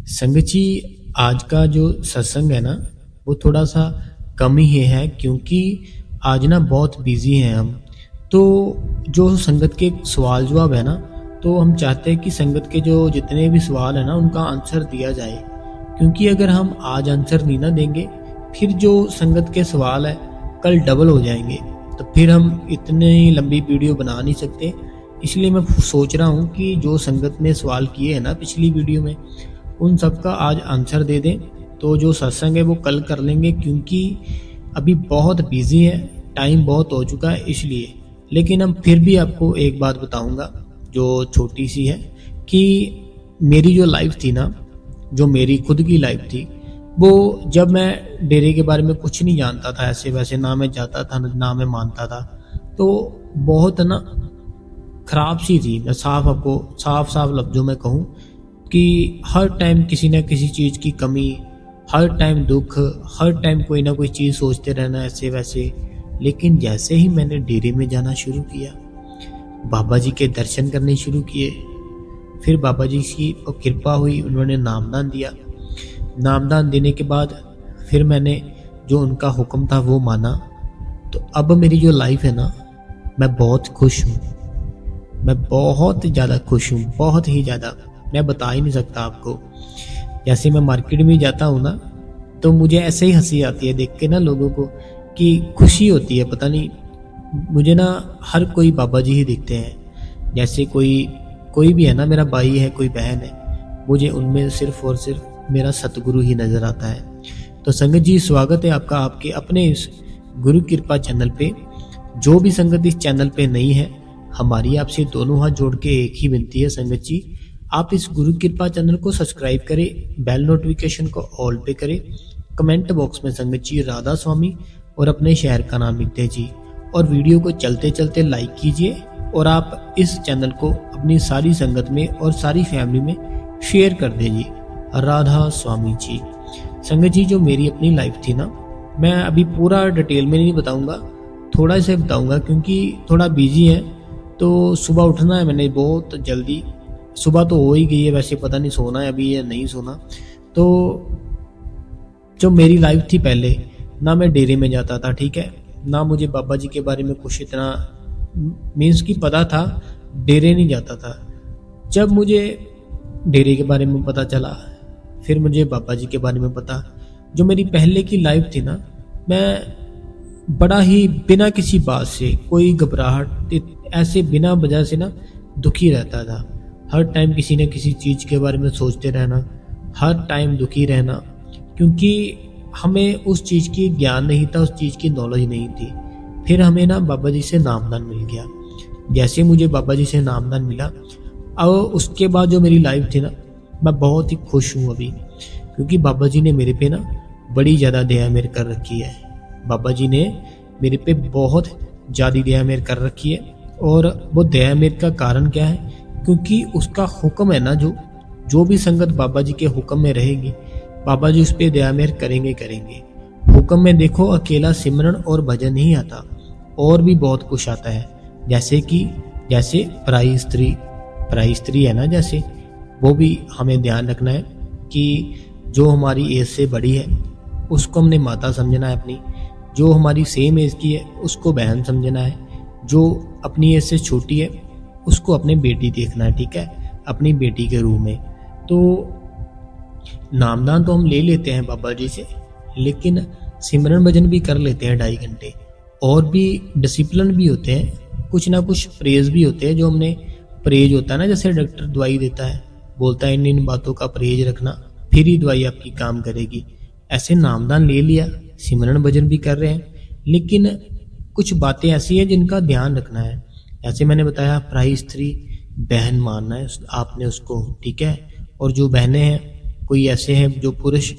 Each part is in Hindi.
संगत जी, आज का जो सत्संग है ना, वो थोड़ा सा कम ही है क्योंकि आज ना बहुत बिजी हैं हम। तो जो संगत के सवाल जवाब है ना, तो हम चाहते हैं कि संगत के जो जितने भी सवाल है ना, उनका आंसर दिया जाए। क्योंकि अगर हम आज आंसर नहीं ना देंगे, फिर जो संगत के सवाल है कल डबल हो जाएंगे। तो फिर हम इतनी लंबी वीडियो बना नहीं सकते। इसलिए मैं सोच रहा हूँ कि जो संगत ने सवाल किए हैं ना पिछली वीडियो में, उन सब का आज आंसर दे दें। तो जो सत्संग है वो कल कर लेंगे क्योंकि अभी बहुत बिजी है, टाइम बहुत हो चुका है इसलिए। लेकिन हम फिर भी आपको एक बात बताऊंगा जो छोटी सी है, कि मेरी जो लाइफ थी ना, जो मेरी खुद की लाइफ थी, वो जब मैं डेरे के बारे में कुछ नहीं जानता था, ऐसे वैसे ना मैं जाता था ना मैं मानता था, तो बहुत ना खराब सी थी। मैं आपको साफ साफ लफ्जों में कहूँ कि हर टाइम किसी न किसी चीज़ की कमी, हर टाइम दुख, हर टाइम कोई ना कोई चीज़ सोचते रहना ऐसे वैसे। लेकिन जैसे ही मैंने डेरे में जाना शुरू किया, बाबा जी के दर्शन करने शुरू किए, फिर बाबा जी की कृपा हुई, उन्होंने नामदान दिया। नामदान देने के बाद फिर मैंने जो उनका हुक्म था वो माना। तो अब मेरी जो लाइफ है ना, मैं बहुत खुश हूँ। मैं बहुत ज़्यादा खुश हूँ, बहुत ही ज़्यादा। मैं बता ही नहीं सकता आपको। जैसे मैं मार्केट में जाता हूँ ना, तो मुझे ऐसे ही हंसी आती है देख के ना लोगों को, कि खुशी होती है। पता नहीं, मुझे ना हर कोई बाबा जी ही दिखते हैं। जैसे कोई भी है ना, मेरा भाई है, कोई बहन है, मुझे उनमें सिर्फ और सिर्फ मेरा सतगुरु ही नज़र आता है। तो संगत जी, स्वागत है आपका आपके अपने इस गुरु कृपा चैनल पे। जो भी संगत इस चैनल पे नहीं है, हमारी आपसे दोनों हाथ जोड़ के एक ही विनती है संगत जी, आप इस गुरु कृपा चैनल को सब्सक्राइब करें, बेल नोटिफिकेशन को ऑल पे करें, कमेंट बॉक्स में संगत जी राधा स्वामी और अपने शहर का नाम लिखते जी, और वीडियो को चलते चलते लाइक कीजिए। और आप इस चैनल को अपनी सारी संगत में और सारी फैमिली में शेयर कर दीजिए। राधा स्वामी जी। संगत जी, जो मेरी अपनी लाइफ थी ना, मैं अभी पूरा डिटेल में नहीं बताऊंगा, थोड़ा सा बताऊंगा क्योंकि थोड़ा बिजी है। तो सुबह उठना है मैंने बहुत जल्दी, सुबह तो हो ही गई है, वैसे पता नहीं सोना है अभी या नहीं सोना। तो जो मेरी लाइफ थी पहले, ना मैं डेरे में जाता था, ठीक है, ना मुझे बाबा जी के बारे में कुछ इतना मीन्स की पता था, डेरे नहीं जाता था। जब मुझे डेरे के बारे में पता चला, फिर मुझे बाबा जी के बारे में पता। जो मेरी पहले की लाइफ थी ना, मैं बड़ा ही बिना किसी बात से, कोई घबराहट, ऐसे बिना वजह से ना दुखी रहता था। हर टाइम किसी न किसी चीज़ के बारे में सोचते रहना, हर टाइम दुखी रहना, क्योंकि हमें उस चीज़ की ज्ञान नहीं था, उस चीज़ की नॉलेज नहीं थी। फिर हमें ना बाबा जी से नामदान मिल गया। जैसे मुझे बाबा जी से नामदान मिला, अब उसके बाद जो मेरी लाइफ थी ना, मैं बहुत ही खुश हूँ अभी, क्योंकि बाबा जी ने मेरे पे ना बड़ी ज़्यादा दया मेर कर रखी है। बाबा जी ने मेरे पे बहुत ज़्यादा दया मेर कर रखी है। और वो दया मेर का कारण क्या है? क्योंकि उसका हुक्म है ना, जो भी संगत बाबा जी के हुक्म में रहेगी, बाबा जी उस पर दया मेर करेंगे करेंगे। हुक्म में देखो, अकेला सिमरन और भजन ही आता, और भी बहुत कुछ आता है। जैसे पराई स्त्री है ना, जैसे वो भी हमें ध्यान रखना है कि जो हमारी एज से बड़ी है उसको हमने माता समझना है अपनी, जो हमारी सेम एज की है उसको बहन समझना है, जो अपनी एज से छोटी है उसको अपने बेटी देखना है, ठीक है, अपनी बेटी के रूप में। तो नामदान तो हम ले लेते हैं बाबा जी से, लेकिन सिमरन भजन भी कर लेते हैं 2.5 घंटे, और भी डिसिप्लिन भी होते हैं, कुछ ना कुछ प्रेज भी होते हैं। जो हमने प्रेज होता है ना, जैसे डॉक्टर दवाई देता है, बोलता है इन बातों का परहेज रखना, फिर ही दवाई आपकी काम करेगी। ऐसे नामदान ले लिया, सिमरन भजन भी कर रहे हैं, लेकिन कुछ बातें ऐसी हैं जिनका ध्यान रखना है। जैसे मैंने बताया, पराई स्त्री बहन मानना है आपने उसको, ठीक है, और जो बहनें हैं, कोई ऐसे हैं जो पुरुष,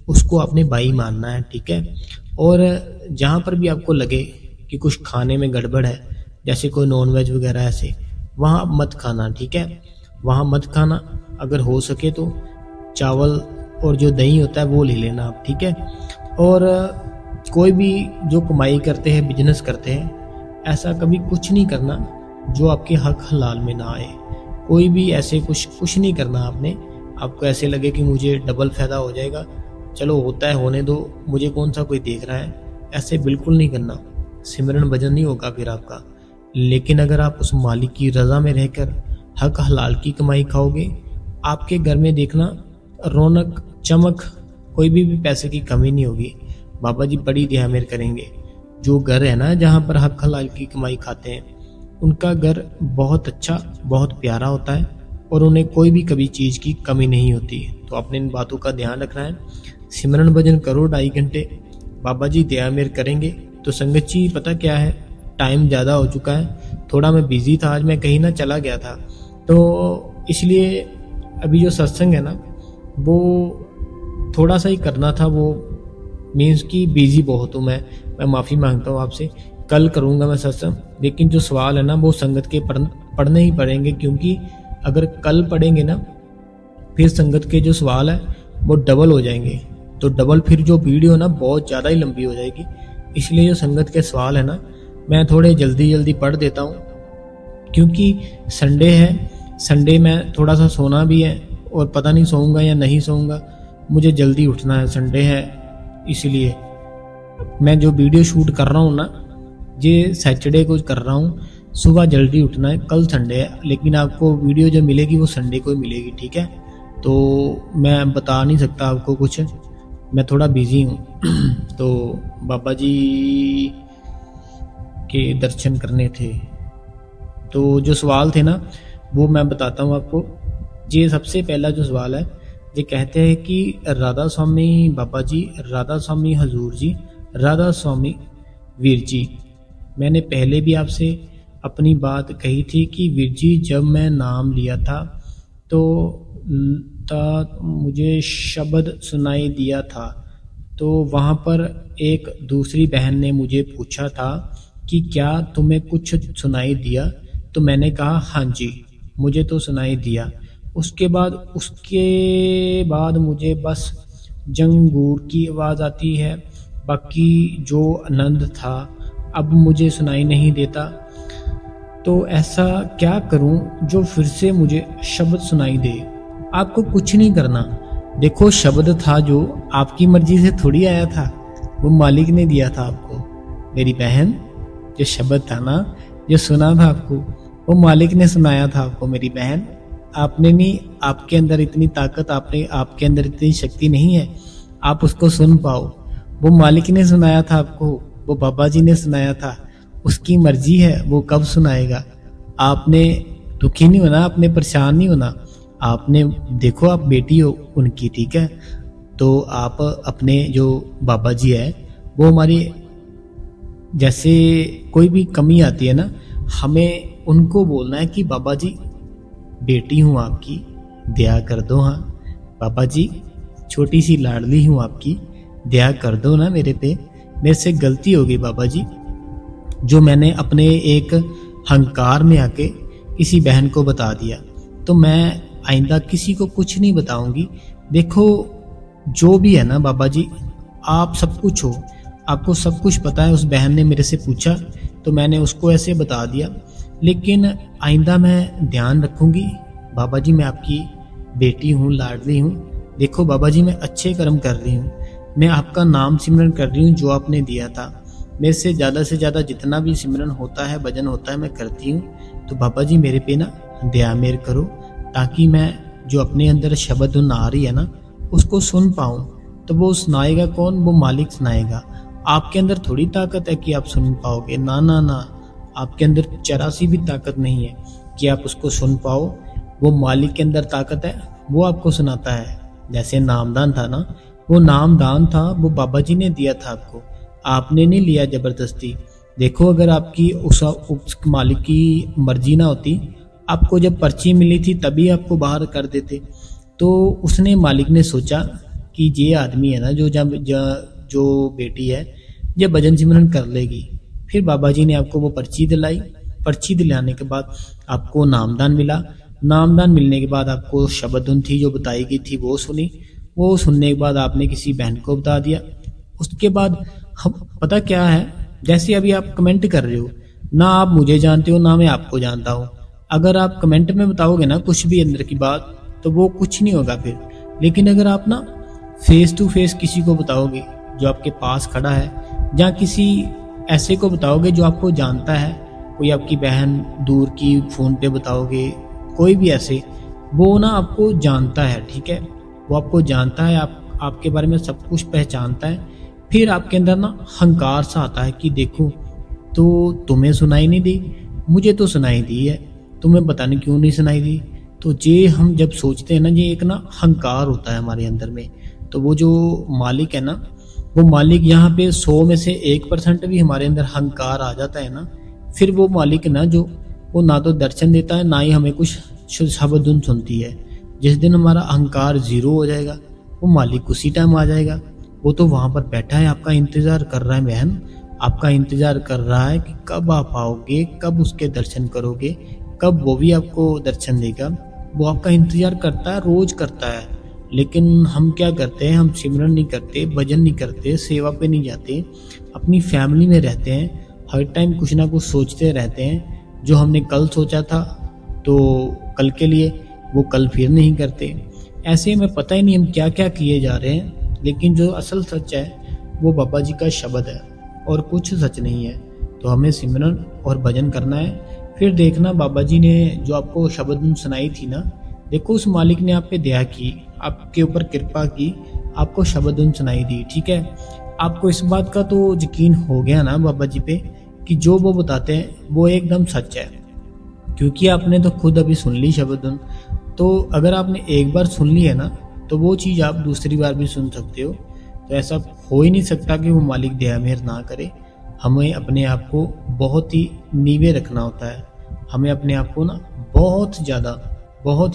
उसको आपने भाई मानना है, ठीक है। और जहाँ पर भी आपको लगे कि कुछ खाने में गड़बड़ है, जैसे कोई नॉनवेज वगैरह ऐसे, वहाँ मत खाना, ठीक है, वहाँ मत खाना। अगर हो सके तो चावल और जो दही होता है वो ले लेना आप, ठीक है। और कोई भी जो कमाई करते हैं, बिजनेस करते हैं, ऐसा कभी कुछ नहीं करना जो आपके हक हलाल में ना आए। कोई भी ऐसे कुछ नहीं करना आपने आपको ऐसे लगे कि मुझे डबल फ़ायदा हो जाएगा, चलो होता है होने दो, मुझे कौन सा कोई देख रहा है, ऐसे बिल्कुल नहीं करना। सिमरन भजन नहीं होगा फिर आपका। लेकिन अगर आप उस मालिक की रज़ा में रहकर हक हलाल की कमाई खाओगे, आपके घर में देखना रौनक चमक, कोई भी पैसे की कमी नहीं होगी। बाबा जी बड़ी दया मेहर करेंगे। जो घर है ना जहाँ पर हक हलाल की कमाई खाते हैं, उनका घर बहुत अच्छा बहुत प्यारा होता है और उन्हें कोई भी कभी चीज़ की कमी नहीं होती। तो आपने इन बातों का ध्यान रखना है। सिमरन भजन करो 2.5 घंटे, बाबा जी दया मेहर करेंगे। तो संगत जी पता क्या है, टाइम ज़्यादा हो चुका है, थोड़ा मैं बिज़ी था आज, मैं कहीं ना चला गया था, तो इसलिए अभी जो सत्संग है ना वो थोड़ा सा ही करना था। वो मीन्स कि बिज़ी बहुत हूँ मैं माफ़ी मांगता हूँ आपसे। कल करूँगा मैं सत्संग, लेकिन जो सवाल है ना वो संगत के पढ़ने ही पड़ेंगे, क्योंकि अगर कल पढ़ेंगे ना फिर संगत के जो सवाल है वो डबल हो जाएंगे, तो डबल फिर जो वीडियो ना बहुत ज़्यादा ही लंबी हो जाएगी। इसलिए जो संगत के सवाल है ना मैं थोड़े जल्दी पढ़ देता हूँ, क्योंकि संडे है, संडे में थोड़ा सा सोना भी है और पता नहीं सोऊंगा या नहीं सोऊंगा, मुझे जल्दी उठना है, संडे है। इसलिए मैं जो वीडियो शूट कर रहा हूँ ना ये सैटरडे को कर रहा हूँ, सुबह जल्दी उठना है, कल संडे है, लेकिन आपको वीडियो जो मिलेगी वो संडे को ही मिलेगी, ठीक है। तो मैं बता नहीं सकता आपको कुछ, मैं थोड़ा बिजी हूँ। तो बाबा जी के दर्शन करने थे, तो जो सवाल थे ना वो मैं बताता हूँ आपको। ये सबसे पहला जो सवाल है, ये कहते हैं कि राधा स्वामी बाबा जी, राधा स्वामी हजूर जी, राधा स्वामी वीर जी, मैंने पहले भी आपसे अपनी बात कही थी कि वीर जी जब मैं नाम लिया था तो मुझे शब्द सुनाई दिया था, तो वहाँ पर एक दूसरी बहन ने मुझे पूछा था कि क्या तुम्हें कुछ सुनाई दिया, तो मैंने कहा हाँ जी मुझे तो सुनाई दिया। उसके बाद मुझे बस जंगूर की आवाज़ आती है, बाकी जो आनंद था अब मुझे सुनाई नहीं देता। तो ऐसा क्या करूं जो फिर से मुझे शब्द सुनाई दे। आपको कुछ नहीं करना, देखो शब्द था जो आपकी मर्जी से थोड़ी आया था, वो मालिक ने दिया था आपको। मेरी बहन जो शब्द था ना जो सुना था आपको, वो मालिक ने सुनाया था आपको। मेरी बहन आपने नहीं, आपके अंदर इतनी ताकत, आपके अंदर इतनी शक्ति नहीं है आप उसको सुन पाओ। वो मालिक ने सुनाया था आपको, वो बाबा जी ने सुनाया था, उसकी मर्जी है वो कब सुनाएगा। आपने दुखी नहीं होना, आपने परेशान नहीं होना। आपने देखो आप बेटी हो उनकी, ठीक है, तो आप अपने जो बाबा जी है वो हमारी, जैसे कोई भी कमी आती है ना हमें उनको बोलना है कि बाबा जी बेटी हूँ आपकी, दया कर दो। हाँ बाबा जी छोटी सी लाडली हूँ आपकी, दया कर दो ना मेरे पे, मेरे से गलती हो गई बाबा जी, जो मैंने अपने एक हंकार में आके किसी बहन को बता दिया, तो मैं आइंदा किसी को कुछ नहीं बताऊंगी। देखो जो भी है ना बाबा जी, आप सब कुछ हो, आपको सब कुछ पता है। उस बहन ने मेरे से पूछा तो मैंने उसको ऐसे बता दिया, लेकिन आइंदा मैं ध्यान रखूंगी। बाबा जी मैं आपकी बेटी हूँ, लाडली हूँ। देखो बाबा जी मैं अच्छे कर्म कर रही हूँ, मैं आपका नाम सिमरन कर रही हूँ जो आपने दिया था। मेरे से ज़्यादा जितना भी सिमरन होता है, भजन होता है, मैं करती हूँ। तो बाबा जी मेरे पे ना दया मेहर करो, ताकि मैं जो अपने अंदर शब्द धुन आ रही है ना उसको सुन पाऊँ। तो वो सुनाएगा कौन? वो मालिक सुनाएगा। आपके अंदर थोड़ी ताकत है कि आप सुन पाओगे, ना ना ना, आपके अंदर जरा सी भी ताकत नहीं है कि आप उसको सुन पाओ। वो मालिक के अंदर ताकत है, वो आपको सुनाता है। जैसे नामदान था ना, वो नामदान था, वो बाबा जी ने दिया था आपको, आपने नहीं लिया जबरदस्ती। देखो अगर आपकी उस मालिक की मर्जी ना होती, आपको जब पर्ची मिली थी तभी आपको बाहर कर देते। तो उसने मालिक ने सोचा कि ये आदमी है ना जो बेटी है ये भजन सिमरन कर लेगी। फिर बाबा जी ने आपको वो पर्ची दिलाई। पर्ची दिलाने के बाद आपको नामदान मिला। नामदान मिलने के बाद आपको शब्द धुन थी जो बताई गई थी वो सुनी। वो सुनने के बाद आपने किसी बहन को बता दिया। उसके बाद हम पता क्या है, जैसे अभी आप कमेंट कर रहे हो ना, आप मुझे जानते हो ना मैं आपको जानता हूँ। अगर आप कमेंट में बताओगे ना कुछ भी अंदर की बात, तो वो कुछ नहीं होगा फिर। लेकिन अगर आप ना फेस टू फेस किसी को बताओगे जो आपके पास खड़ा है, या किसी ऐसे को बताओगे जो आपको जानता है, कोई आपकी बहन दूर की फ़ोन पे बताओगे, कोई भी ऐसे, वो ना आपको जानता है, ठीक है, वो आपको जानता है, आपके बारे में सब कुछ पहचानता है, फिर आपके अंदर ना हंकार सा आता है कि देखो, तो तुम्हें सुनाई नहीं दी, मुझे तो सुनाई दी है, तुम्हें पता नहीं क्यों नहीं सुनाई दी। तो ये हम जब सोचते हैं ना, ये एक ना हंकार होता है हमारे अंदर में। तो वो जो मालिक है ना, वो मालिक यहाँ पे 100 में से 1% भी हमारे अंदर हंकार आ जाता है ना, फिर वो मालिक ना जो, वो ना तो दर्शन देता है, ना ही हमें कुछ शब्द धुन सुनती है। जिस दिन हमारा अहंकार 0 हो जाएगा, वो मालिक उसी टाइम आ जाएगा। वो तो वहां पर बैठा है, आपका इंतजार कर रहा है बहन, आपका इंतजार कर रहा है कि कब आप आओगे, कब उसके दर्शन करोगे, कब वो भी आपको दर्शन देगा। वो आपका इंतजार करता है, रोज करता है। लेकिन हम क्या करते हैं, हम सिमरन नहीं करते, भजन नहीं करते, सेवा पे नहीं जाते, अपनी फैमिली में रहते हैं, हर टाइम कुछ ना कुछ सोचते रहते हैं। जो हमने कल सोचा था तो कल के लिए, वो कल फिर नहीं करते। ऐसे में पता ही नहीं हम क्या क्या किए जा रहे हैं। लेकिन जो असल सच है वो बाबा जी का शब्द है, और कुछ सच नहीं है। तो हमें सिमरन और भजन करना है। फिर देखना, बाबा जी ने जो आपको शब्द सुनाई थी ना, देखो उस मालिक ने आप पे दया की, आपके ऊपर कृपा की, आपको शब्द सुनाई दी, ठीक है। आपको इस बात का तो यकीन हो गया ना बाबा जी पे कि जो वो बताते हैं वो एकदम सच है, क्योंकि आपने तो खुद अभी सुन ली शब्द। तो अगर आपने एक बार सुन ली है ना, तो वो चीज़ आप दूसरी बार भी सुन सकते हो। तो ऐसा हो ही नहीं सकता कि वो मालिक दया मेहर ना करे। हमें अपने आप को बहुत ही नीवे रखना होता है। हमें अपने आप को ना बहुत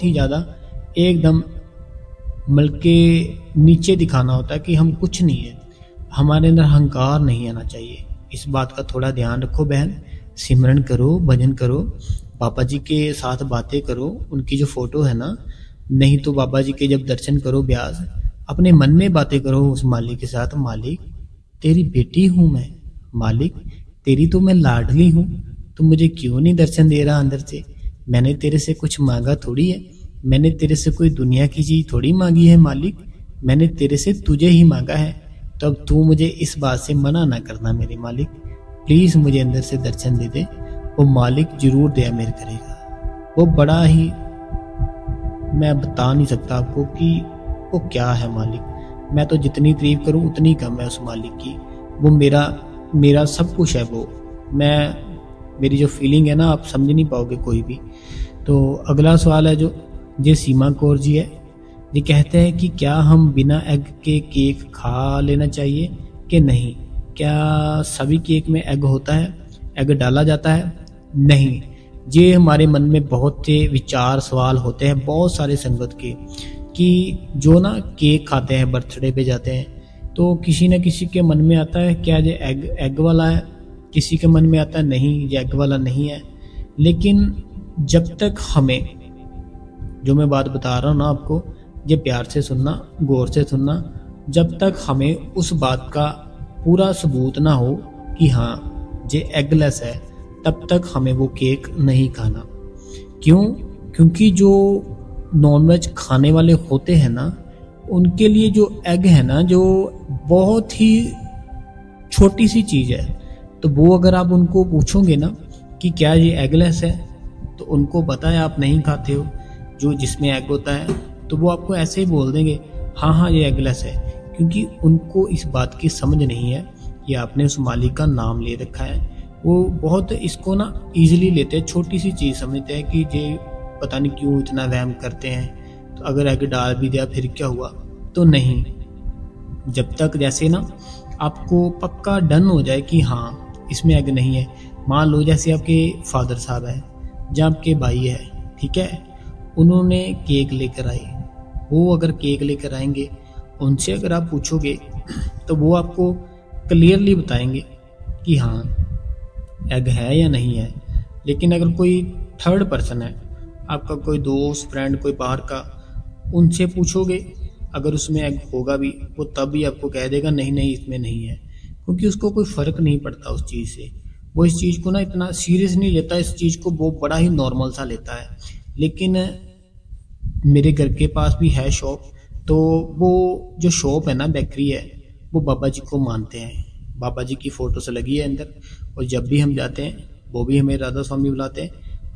ही ज़्यादा एकदम मल के नीचे दिखाना होता है कि हम कुछ नहीं है। हमारे अंदर अहंकार नहीं आना चाहिए। इस बात का थोड़ा ध्यान रखो बहन। सिमरन करो, भजन करो, बाबा जी के साथ बातें करो। उनकी जो फोटो है ना, नहीं तो बाबा जी के जब दर्शन करो ब्यास, अपने मन में बातें करो उस मालिक के साथ। मालिक तेरी बेटी हूँ मैं, मालिक तेरी तो मैं लाडली हूँ, तो मुझे क्यों नहीं दर्शन दे रहा अंदर से। मैंने तेरे से कुछ मांगा थोड़ी है, मैंने तेरे से कोई दुनिया की चीज थोड़ी मांगी है मालिक, मैंने तेरे से तुझे ही मांगा है। तो अब तू मुझे इस बात से मना ना करना मेरे मालिक, प्लीज मुझे अंदर से दर्शन दे दे। वो मालिक जरूर दया मेरे करेगा। वो बड़ा ही, मैं बता नहीं सकता आपको कि वो क्या है मालिक। मैं तो जितनी तारीफ करूं उतनी कम है उस मालिक की। वो मेरा सब कुछ है। वो मेरी जो फीलिंग है ना, आप समझ नहीं पाओगे कोई भी। तो अगला सवाल है जो ये सीमा कौर जी है, ये कहते हैं कि क्या हम बिना एग के केक खा लेना चाहिए कि नहीं। क्या सभी केक में एग होता है, एग डाला जाता है? नहीं। ये हमारे मन में बहुत से विचार सवाल होते हैं बहुत सारे संगत के, कि जो ना केक खाते हैं, बर्थडे पे जाते हैं, तो किसी न किसी के मन में आता है क्या ये एग वाला है, किसी के मन में आता है नहीं ये एग वाला नहीं है। लेकिन जब तक हमें, जो मैं बात बता रहा हूँ ना आपको, ये प्यार से सुनना, गौर से सुनना, जब तक हमें उस बात का पूरा सबूत ना हो कि हाँ ये एगलेस है, तब तक हमें वो केक नहीं खाना। क्यों? क्योंकि जो नॉनवेज खाने वाले होते हैं ना, उनके लिए जो एग है ना, जो बहुत ही छोटी सी चीज़ है। तो वो अगर आप उनको पूछोगे ना कि क्या ये एगलेस है, तो उनको पता है आप नहीं खाते हो जो जिसमें एग होता है, तो वो आपको ऐसे ही बोल देंगे हाँ हाँ ये एगलेस है। क्योंकि उनको इस बात की समझ नहीं है कि आपने उस मालिक का नाम ले रखा है। वो बहुत इसको ना ईजिली लेते हैं, छोटी सी चीज़ समझते हैं कि ये पता नहीं क्यों इतना वहम करते हैं। तो अगर एग डाल भी दिया फिर क्या हुआ, तो नहीं। जब तक जैसे ना आपको पक्का डन हो जाए कि हाँ इसमें एग नहीं है। मान लो जैसे आपके फादर साहब है या आपके भाई है, ठीक है, उन्होंने केक लेकर आए, वो अगर केक लेकर आएंगे, उनसे अगर आप पूछोगे तो वो आपको क्लियरली बताएंगे कि हाँ एग है या नहीं है। लेकिन अगर कोई थर्ड पर्सन है, आपका कोई दोस्त फ्रेंड कोई बाहर का, उनसे पूछोगे अगर उसमें एग होगा भी, वो तब भी आपको कह देगा नहीं नहीं इसमें नहीं है। क्योंकि उसको कोई फ़र्क नहीं पड़ता उस चीज़ से। वो इस चीज़ को ना इतना सीरियस नहीं लेता, इस चीज़ को वो बड़ा ही नॉर्मल सा लेता है। लेकिन मेरे घर के पास भी है शॉप। तो वो जो शॉप है ना, बेकरी है, वो बाबा जी को मानते हैं। बाबा जी की फ़ोटो से लगी है अंदर। और जब भी हम जाते हैं वो भी हमें राधा स्वामी बुलाते हैं,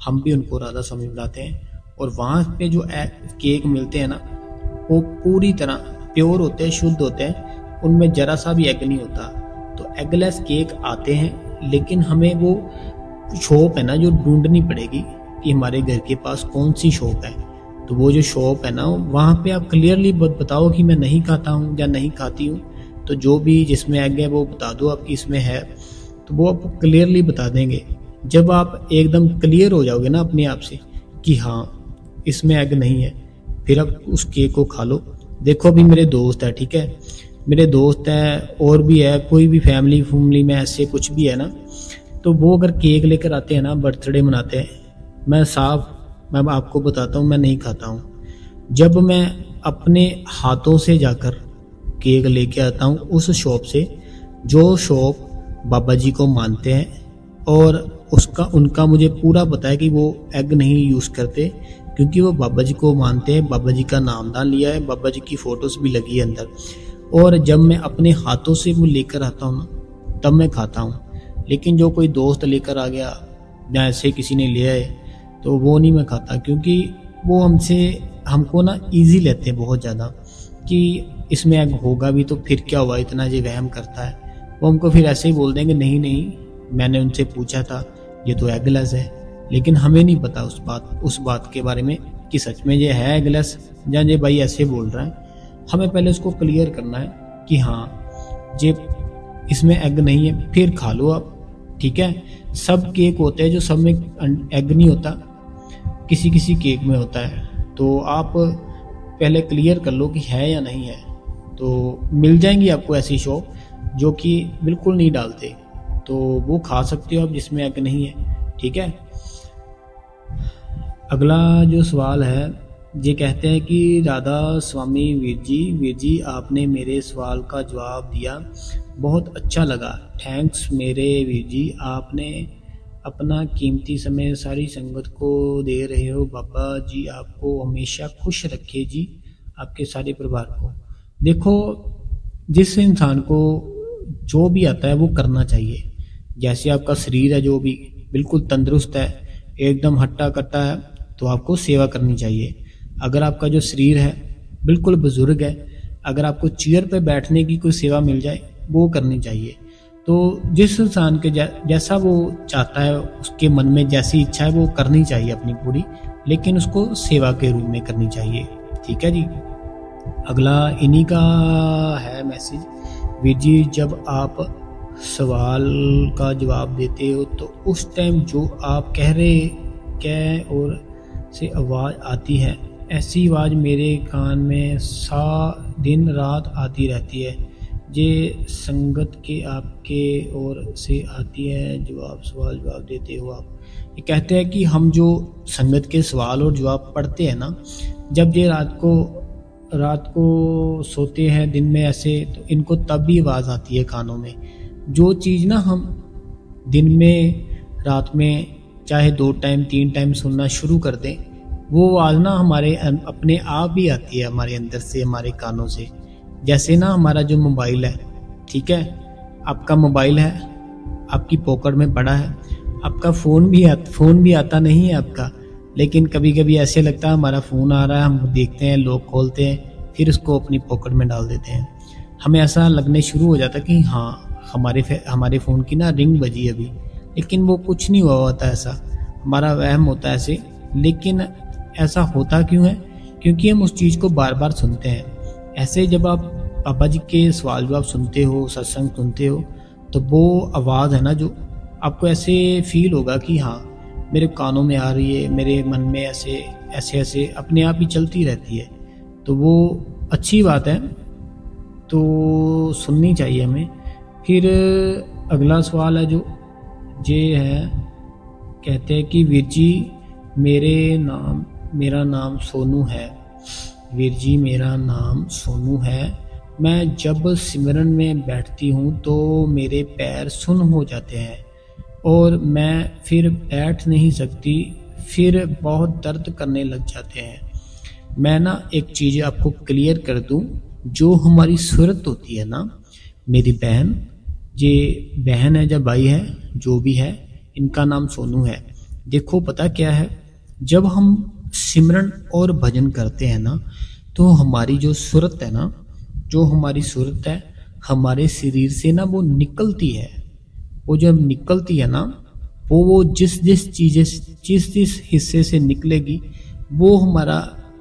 हम भी उनको राधा स्वामी बुलाते हैं। और वहाँ पे जो केक मिलते हैं ना, वो पूरी तरह प्योर होते हैं, शुद्ध होते हैं, उनमें ज़रा सा भी एग नहीं होता। तो एगलेस केक आते हैं, लेकिन हमें वो शॉप है ना जो ढूंढनी पड़ेगी कि हमारे घर के पास कौन सी शॉप है। तो वो जो शॉप है ना, वहाँ पे आप क्लियरली बताओ कि मैं नहीं खाता हूँ या नहीं खाती हूँ, तो जो भी जिसमें एग है वो बता दो आपकी इसमें है, तो वो आपको क्लियरली बता देंगे। जब आप एकदम क्लियर हो जाओगे ना अपने आप से कि हाँ इसमें एग नहीं है, फिर आप उस केक को खा लो। देखो अभी मेरे दोस्त है, ठीक है, मेरे दोस्त है और भी है, कोई भी फैमिली में ऐसे कुछ भी है ना, तो वो अगर केक लेकर आते हैं ना, बर्थडे मनाते हैं, मैं आपको बताता हूँ मैं नहीं खाता हूँ। जब मैं अपने हाथों से जाकर केक लेके आता हूँ उस शॉप से, जो शॉप बाबा जी को मानते हैं, और उनका मुझे पूरा पता है कि वो एग नहीं यूज़ करते, क्योंकि वो बाबा जी को मानते हैं, बाबा जी का नामदान लिया है, बाबा जी की फ़ोटोज़ भी लगी है अंदर। और जब मैं अपने हाथों से वो लेकर आता हूँ ना, तब मैं खाता हूँ। लेकिन जो कोई दोस्त लेकर आ गया या ऐसे किसी ने ले आए, तो वो नहीं मैं खाता, क्योंकि वो हमको ना ईजी लेते हैं बहुत ज़्यादा कि इसमें एग होगा भी तो फिर क्या हुआ, इतना जो वहम करता है। वो हमको फिर ऐसे ही बोल देंगे नहीं नहीं, मैंने उनसे पूछा था, ये तो एगलेस है। लेकिन हमें नहीं पता उस बात के बारे में कि सच में ये है एगलेस या ये भाई ऐसे बोल रहा है। हमें पहले उसको क्लियर करना है कि हाँ ये इसमें एग नहीं है, फिर खा लो आप, ठीक है। सब केक होते हैं जो सब में एग नहीं होता, किसी किसी केक में होता है। तो आप पहले क्लियर कर लो कि है या नहीं है, तो मिल जाएंगी आपको ऐसी शॉप जो कि बिल्कुल नहीं डालते, तो वो खा सकते हो आप जिसमें एग नहीं है, ठीक है। अगला जो सवाल है, ये कहते हैं कि राधा स्वामी वीर जी आपने मेरे सवाल का जवाब दिया, बहुत अच्छा लगा, थैंक्स मेरे वीर जी, आपने अपना कीमती समय सारी संगत को दे रहे हो। बाबा जी आपको हमेशा खुश रखे जी, आपके सारे परिवार को। देखो, जिस इंसान को जो भी आता है वो करना चाहिए। जैसे आपका शरीर है जो भी बिल्कुल तंदुरुस्त है, एकदम हट्टा कट्टा है, तो आपको सेवा करनी चाहिए। अगर आपका जो शरीर है बिल्कुल बुजुर्ग है, अगर आपको चेयर पे बैठने की कोई सेवा मिल जाए वो करनी चाहिए। तो जिस इंसान के जैसा वो चाहता है, उसके मन में जैसी इच्छा है वो करनी चाहिए अपनी पूरी, लेकिन उसको सेवा के रूप में करनी चाहिए, ठीक है जी। अगला इन्हीं का है मैसेज, वीर जी जब आप सवाल का जवाब देते हो तो उस टाइम जो आप कह और से आवाज़ आती है, ऐसी आवाज़ मेरे कान में दिन रात आती रहती है। ये संगत के आपके ओर से आती है, सवाल जवाब देते हो आप। ये कहते हैं कि हम जो संगत के सवाल और जवाब पढ़ते हैं ना, जब ये रात को सोते हैं दिन में ऐसे, तो इनको तब भी आवाज़ आती है कानों में। जो चीज़ ना हम दिन में रात में चाहे 2 टाइम 3 टाइम सुनना शुरू कर दें, वो आवाज़ ना हमारे अपने आप ही आती है हमारे अंदर से, हमारे कानों से। जैसे ना हमारा जो मोबाइल है, ठीक है, आपका मोबाइल है, आपकी पॉकेट में पड़ा है, आपका फ़ोन भी आता नहीं है आपका, लेकिन कभी कभी ऐसे लगता है हमारा फ़ोन आ रहा है, हम देखते हैं, लॉक खोलते हैं, फिर उसको अपनी पॉकेट में डाल देते हैं। हमें ऐसा लगने शुरू हो जाता है कि हाँ हमारे फ़ोन की ना रिंग बजी अभी, लेकिन वो कुछ नहीं हुआ होता, ऐसा हमारा वहम होता है ऐसे। लेकिन ऐसा होता क्यों है? क्योंकि हम उस चीज़ को बार बार सुनते हैं। ऐसे जब आप पापा जी के सवाल जवाब सुनते हो, सत्संग सुनते हो, तो वो आवाज़ है ना जो आपको ऐसे फील होगा कि हाँ मेरे कानों में आ रही है, मेरे मन में ऐसे अपने आप ही चलती रहती है। तो वो अच्छी बात है, तो सुननी चाहिए हमें। फिर अगला सवाल है जो ये है, कहते हैं कि वीर जी मेरा नाम सोनू है, वीर जी मेरा नाम सोनू है, मैं जब सिमरन में बैठती हूँ तो मेरे पैर सुन्न हो जाते हैं और मैं फिर बैठ नहीं सकती, फिर बहुत दर्द करने लग जाते हैं। मैं ना एक चीज़ आपको क्लियर कर दूं, जो हमारी सूरत होती है ना मेरी बहन, ये बहन है या भाई है, जो भी है, इनका नाम सोनू है। देखो पता क्या है, जब हम सिमरन और भजन करते हैं ना, तो हमारी जो सूरत है ना, जो हमारी सूरत है हमारे शरीर से ना वो निकलती है। वो जब निकलती है ना, वो जिस जिस चीज़ें जिस जिस हिस्से से निकलेगी, वो हमारा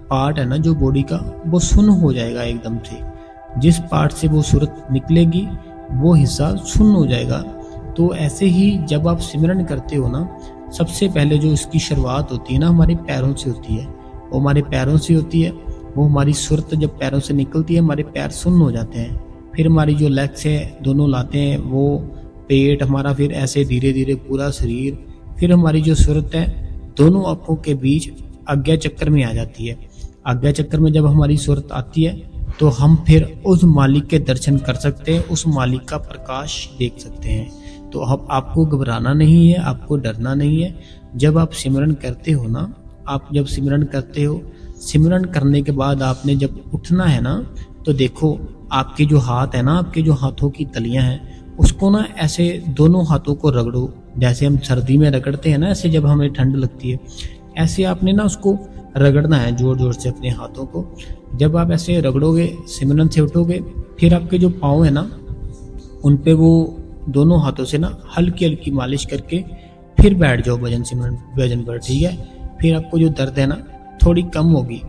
पार्ट है ना जो बॉडी का, वो सुन्न हो जाएगा एकदम से। जिस पार्ट से वो सूरत निकलेगी वो हिस्सा सुन्न हो जाएगा। तो ऐसे ही जब आप सिमरन करते हो ना, सबसे पहले जो इसकी शुरुआत होती है ना हमारे पैरों से होती है। वो हमारे पैरों से होती है। वो हमारी सूरत जब पैरों से निकलती है, हमारे पैर सुन्न हो जाते हैं। फिर हमारी जो लेग्स है दोनों लाते हैं, वो पेट हमारा, फिर ऐसे धीरे धीरे पूरा शरीर, फिर हमारी जो सूरत है दोनों आंखों के बीच आज्ञा चक्कर में आ जाती है। आज्ञा चक्कर में जब हमारी सूरत आती है तो हम फिर उस मालिक के दर्शन कर सकते हैं, उस मालिक का प्रकाश देख सकते हैं। तो अब आपको घबराना नहीं है, आपको डरना नहीं है। जब आप सिमरन करते हो ना, आप जब सिमरन करते हो, सिमरन करने के बाद आपने जब उठना है ना, तो देखो आपके जो हाथ है ना, आपके जो हाथों की तलियां हैं, उसको ना ऐसे दोनों हाथों को रगड़ो, जैसे हम सर्दी में रगड़ते हैं ना, ऐसे जब हमें ठंड लगती है, ऐसे आपने ना उसको रगड़ना है जोर जोर से अपने हाथों को। जब आप ऐसे रगड़ोगे, सिमरन से उठोगे, फिर आपके जो पाँव है ना, उन पे वो दोनों हाथों से ना हल्की हल्की मालिश करके फिर बैठ जाओ भजन पर, ठीक है। फिर आपको जो दर्द है ना थोड़ी कम होगी।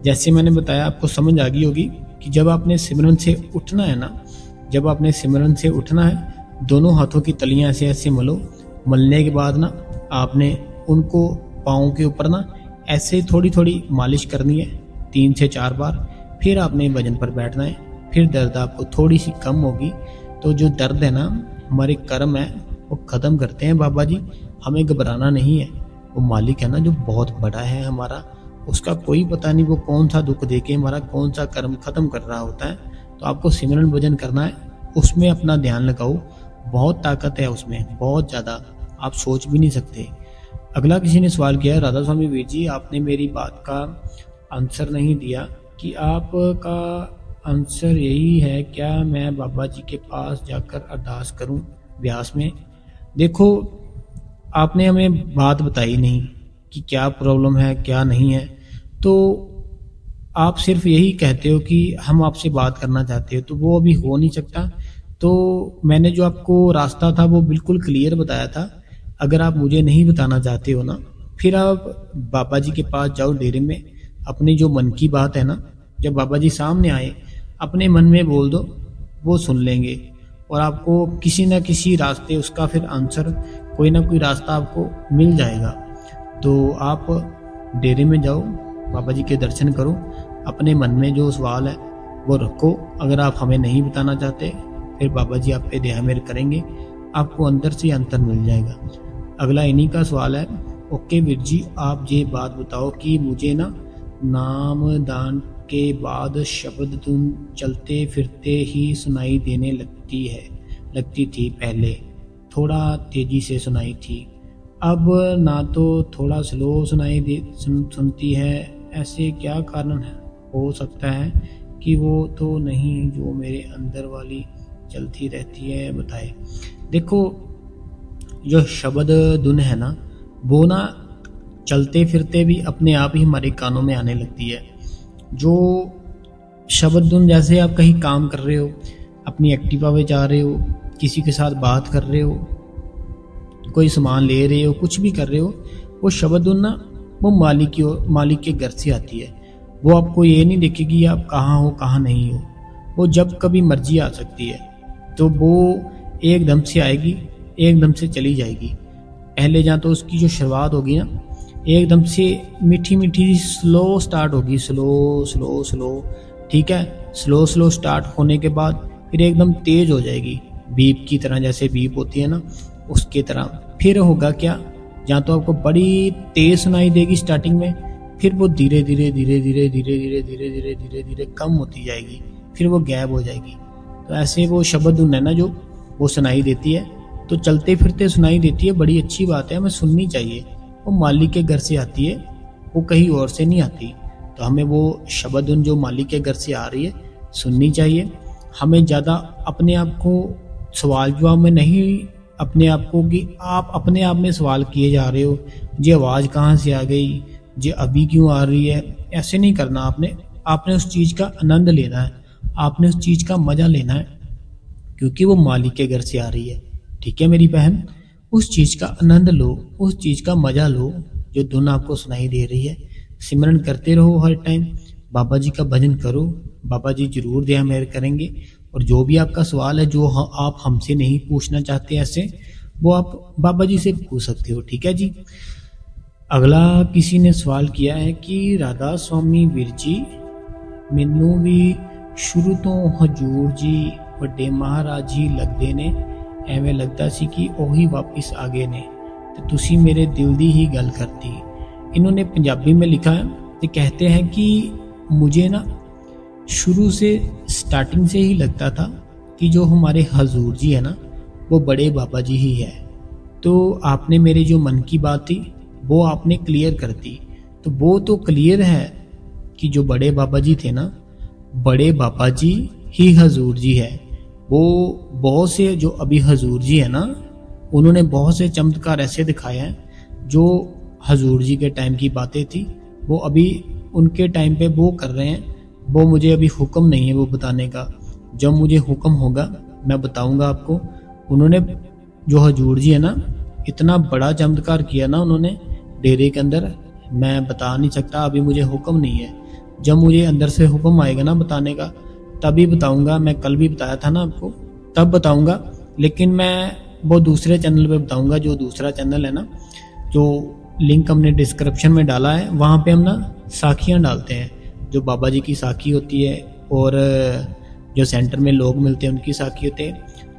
जैसे मैंने बताया, आपको समझ आ गई होगी कि जब आपने सिमरन से उठना है ना, जब आपने सिमरन से उठना है, दोनों हाथों की तलियां ऐसे ऐसे मलो। मलने के बाद ना आपने उनको पाँव के ऊपर ना ऐसे थोड़ी थोड़ी मालिश करनी है 3 से 4 बार। फिर आपने भजन पर बैठना है। फिर दर्द आपको थोड़ी सी कम होगी। तो जो दर्द है ना, हमारे कर्म है वो ख़त्म करते हैं बाबा जी। हमें घबराना नहीं है। वो मालिक है ना जो बहुत बड़ा है हमारा, उसका कोई पता नहीं वो कौन सा दुख देके हमारा कौन सा कर्म ख़त्म कर रहा होता है। तो आपको सिमरन भजन करना है, उसमें अपना ध्यान लगाओ। बहुत ताकत है उसमें, बहुत ज़्यादा, आप सोच भी नहीं सकते। अगला किसी ने सवाल किया, राधा स्वामी वीर जी आपने मेरी बात का आंसर नहीं दिया कि आपका आंसर यही है क्या मैं बाबा जी के पास जाकर अरदास करूं ब्यास में। देखो आपने हमें बात बताई नहीं कि क्या प्रॉब्लम है क्या नहीं है, तो आप सिर्फ यही कहते हो कि हम आपसे बात करना चाहते हो, तो वो अभी हो नहीं सकता। तो मैंने जो आपको रास्ता था वो बिल्कुल क्लियर बताया था। अगर आप मुझे नहीं बताना चाहते हो ना, फिर आप बाबा जी के पास जाओ डेरे में, अपनी जो मन की बात है ना, जब बाबा जी सामने आए अपने मन में बोल दो, वो सुन लेंगे और आपको किसी ना किसी रास्ते उसका फिर आंसर, कोई ना कोई रास्ता आपको मिल जाएगा। तो आप डेरे में जाओ, बाबा जी के दर्शन करो, अपने मन में जो सवाल है वो रखो। अगर आप हमें नहीं बताना चाहते, फिर बाबा जी आप पे दया मेहर करेंगे, आपको अंदर से अंतर मिल जाएगा। अगला इन्हीं का सवाल है, ओके वीर जी आप ये बात बताओ कि मुझे ना नाम दान के बाद शब्द धुन चलते फिरते ही सुनाई देने लगती थी। पहले थोड़ा तेजी से सुनाई थी, अब ना तो थोड़ा स्लो सुनती है। ऐसे क्या कारण है? हो सकता है कि वो तो नहीं जो मेरे अंदर वाली चलती रहती है, बताए। देखो जो शब्द धुन है ना, वो ना चलते फिरते भी अपने आप ही हमारे कानों में आने लगती है। जो शब्द धुन, जैसे आप कहीं काम कर रहे हो, अपनी एक्टिवा पे जा रहे हो, किसी के साथ बात कर रहे हो, कोई सामान ले रहे हो, कुछ भी कर रहे हो, वो शब्द धुन ना वो मालिक के घर से आती है। वो आपको ये नहीं देखेगी आप कहाँ हो कहाँ नहीं हो, वो जब कभी मर्जी आ सकती है। तो वो एकदम से आएगी, एकदम से चली जाएगी। पहले जहाँ तो उसकी जो शुरुआत होगी ना, एकदम से मीठी मीठी स्लो स्टार्ट होगी, स्लो, ठीक है। स्लो स्टार्ट होने के बाद फिर एकदम तेज हो जाएगी, बीप की तरह, जैसे बीप होती है ना उसके तरह। फिर होगा क्या, जहाँ तो आपको बड़ी तेज सुनाई देगी स्टार्टिंग में, फिर वो धीरे धीरे कम होती जाएगी, फिर वो गैप हो जाएगी। तो ऐसे वो शब्द धुन है ना जो वो सुनाई देती है, तो चलते फिरते सुनाई देती है, बड़ी अच्छी बात है, हमें सुननी चाहिए। वो मालिक के घर से आती है, वो कहीं और से नहीं आती। तो हमें वो शब्द उन जो मालिक के घर से आ रही है सुननी चाहिए। हमें ज़्यादा अपने आप को सवाल जवाब में नहीं, अपने आप को कि आप अपने आप में सवाल किए जा रहे हो, ये आवाज़ कहाँ से आ गई, ये अभी क्यों आ रही है, ऐसे नहीं करना। आपने उस चीज़ का आनंद लेना है, आपने उस चीज़ का मज़ा लेना है, क्योंकि वो मालिक के घर से आ रही है। ठीक है मेरी बहन, उस चीज़ का आनंद लो, उस चीज़ का मज़ा लो जो धुन आपको सुनाई दे रही है। सिमरन करते रहो हर टाइम, बाबा जी का भजन करो, बाबा जी जरूर दया मेहर करेंगे। और जो भी आपका सवाल है जो आप हमसे नहीं पूछना चाहते ऐसे, वो आप बाबा जी से पूछ सकते हो। ठीक है जी। अगला किसी ने सवाल किया है कि राधा स्वामी वीर जी, मैनू भी शुरू तो हजूर जी ਵੱਡੇ ਮਹਾਰਾਜ ਜੀ ਲੱਗਦੇ ਨੇ, ਐਵੇਂ ਲੱਗਦਾ ਸੀ कि ਉਹੀ वापस आ गए ने, तो तुसी मेरे दिल दी ही गल करती। इन्होंने पंजाबी में लिखा है तो कहते हैं कि मुझे ना शुरू से स्टार्टिंग से ही लगता था कि जो हमारे हजूर जी है ना वो बड़े बाबा जी ही है। तो आपने मेरे जो मन की बात थी वो आपने क्लियर कर दी। तो वो तो क्लियर है कि जो बड़े बाबा जी थे ना, बड़े बाबा जी ही हजूर जी है। वो बहुत से जो अभी हजूर जी है ना, उन्होंने बहुत से चमत्कार ऐसे दिखाए हैं जो हजूर जी के टाइम की बातें थी, वो अभी उनके टाइम पे वो कर रहे हैं। वो मुझे अभी हुक्म नहीं है वो बताने का, जब मुझे हुक्म होगा मैं बताऊंगा आपको। उन्होंने जो हजूर जी है ना, इतना बड़ा चमत्कार किया ना उन्होंने डेरे के अंदर, मैं बता नहीं सकता, अभी मुझे हुक्म नहीं है। जब मुझे अंदर से हुक्म आएगा ना बताने का तभी बताऊंगा। मैं कल भी बताया था ना आपको, तब बताऊंगा, लेकिन मैं वो दूसरे चैनल पे बताऊंगा। जो दूसरा चैनल है ना, जो लिंक हमने डिस्क्रिप्शन में डाला है, वहाँ पे हम ना साखियाँ डालते हैं, जो बाबा जी की साखी होती है और जो सेंटर में लोग मिलते हैं उनकी साखी होते हैं,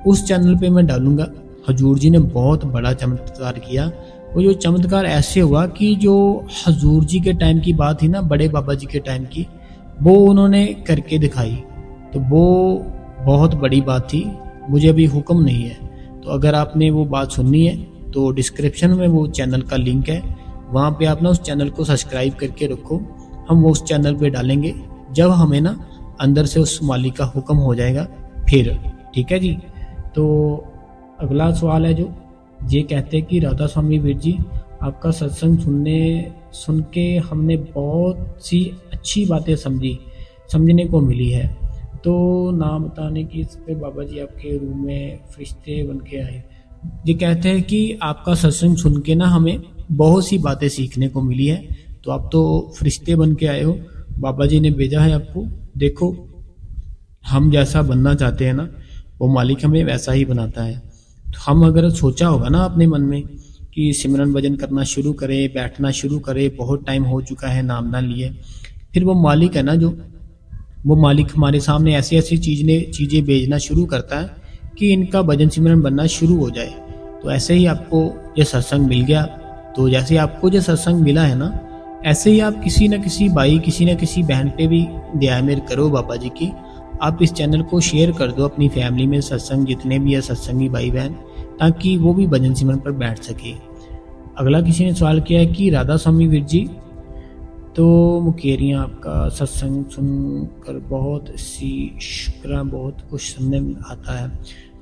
उस चैनल पे मैं डालूंगा। हजूर जी ने बहुत बड़ा चमत्कार किया। वो जो चमत्कार ऐसे हुआ कि जो हजूर जी के टाइम की बात थी ना, बड़े बाबा जी के टाइम की, वो उन्होंने करके दिखाई। तो वो बहुत बड़ी बात थी, मुझे अभी हुक्म नहीं है। तो अगर आपने वो बात सुननी है तो डिस्क्रिप्शन में वो चैनल का लिंक है, वहाँ पे आप ना उस चैनल को सब्सक्राइब करके रखो। हम वो उस चैनल पे डालेंगे जब हमें ना अंदर से उस मालिक का हुक्म हो जाएगा फिर। ठीक है जी। तो अगला सवाल है जो ये कहते हैं कि राधा स्वामी वीर जी, आपका सत्संग सुन के हमने बहुत सी अच्छी बातें समझने को मिली है। तो नाम बताने की इस पे बाबा जी आपके रूम में फरिश्ते बन के आए। ये कहते हैं कि आपका सत्संग सुन के ना हमें बहुत सी बातें सीखने को मिली है। तो आप तो फरिश्ते बन के आए हो, बाबा जी ने भेजा है आपको। देखो, हम जैसा बनना चाहते हैं ना, वो मालिक हमें वैसा ही बनाता है। तो हम अगर सोचा होगा ना अपने मन में कि सिमरन भजन करना शुरू करें, बैठना शुरू करें, बहुत टाइम हो चुका है नाम ना लिए, फिर वो मालिक है ना, जो वो मालिक हमारे सामने ऐसी ऐसी चीज़ें भेजना शुरू करता है कि इनका भजन सिमरन बनना शुरू हो जाए। तो ऐसे ही आपको ये सत्संग मिल गया। तो जैसे आपको जो सत्संग मिला है ना, ऐसे ही आप किसी न किसी भाई, किसी न किसी बहन पे भी दया मेहर करो बाबा जी की। आप इस चैनल को शेयर कर दो अपनी फैमिली में, सत्संग जितने भी है सत्संगी भाई बहन, ताकि वो भी भजन सिमरन पर बैठ सके। अगला किसी ने सवाल किया है कि राधा स्वामी वीर जी, तो मुकेरियाँ आपका सत्संग सुनकर बहुत सी शुक्र, बहुत कुछ सुनने में आता है।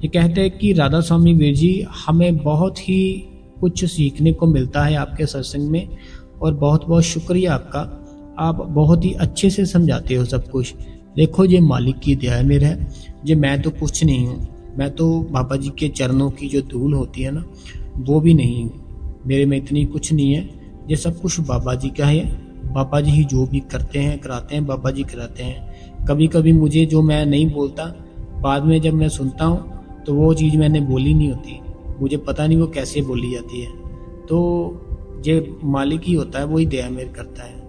ये कहते हैं कि राधा स्वामी वीर जी, हमें बहुत ही कुछ सीखने को मिलता है आपके सत्संग में, और बहुत बहुत शुक्रिया आपका। आप बहुत ही अच्छे से समझाते हो सब कुछ। देखो, ये मालिक की दया है मेरे है, ये मैं तो कुछ नहीं हूँ, मैं तो बाबा जी के चरणों की जो धूल होती है ना, वो भी नहीं हूँ। मेरे में इतनी कुछ नहीं है, ये सब कुछ बाबा जी का है। बाबा जी ही जो भी करते हैं कराते हैं, बाबा जी कराते हैं। कभी कभी मुझे जो मैं नहीं बोलता, बाद में जब मैं सुनता हूँ तो वो चीज़ मैंने बोली नहीं होती, मुझे पता नहीं वो कैसे बोली जाती है। तो ये मालिक ही होता है, वही दया मेहर करता है।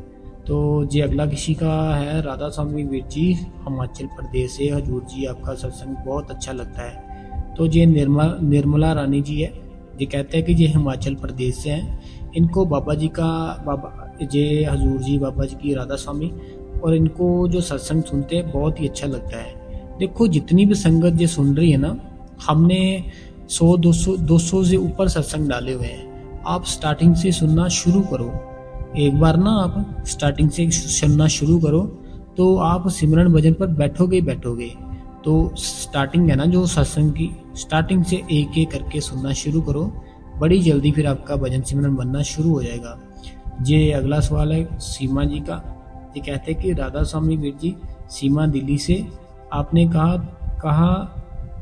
तो ये अगला किसी का है, राधा स्वामी वीर जी, हिमाचल प्रदेश से। हजूर जी, आपका सत्संग बहुत अच्छा लगता है। तो ये निर्मला रानी जी है, ये कहते हैं कि ये हिमाचल प्रदेश से हैं। इनको बाबा जी का ये हजूर जी, बाबा जी की, राधा स्वामी, और इनको जो सत्संग सुनते हैं बहुत ही अच्छा लगता है। देखो, जितनी भी संगत ये सुन रही है ना, हमने 100-200 से ऊपर सत्संग डाले हुए हैं। आप स्टार्टिंग से सुनना शुरू करो। एक बार ना आप स्टार्टिंग से सुनना शुरू करो तो आप सिमरन भजन पर बैठोगे ही बैठोगे। तो स्टार्टिंग है ना जो सत्संग की, स्टार्टिंग से एक एक करके सुनना शुरू करो, बड़ी जल्दी फिर आपका भजन सिमरन बनना शुरू हो जाएगा। ये अगला सवाल है सीमा जी का। ये कहते हैं कि राधा स्वामी वीर जी, सीमा दिल्ली से, आपने कहा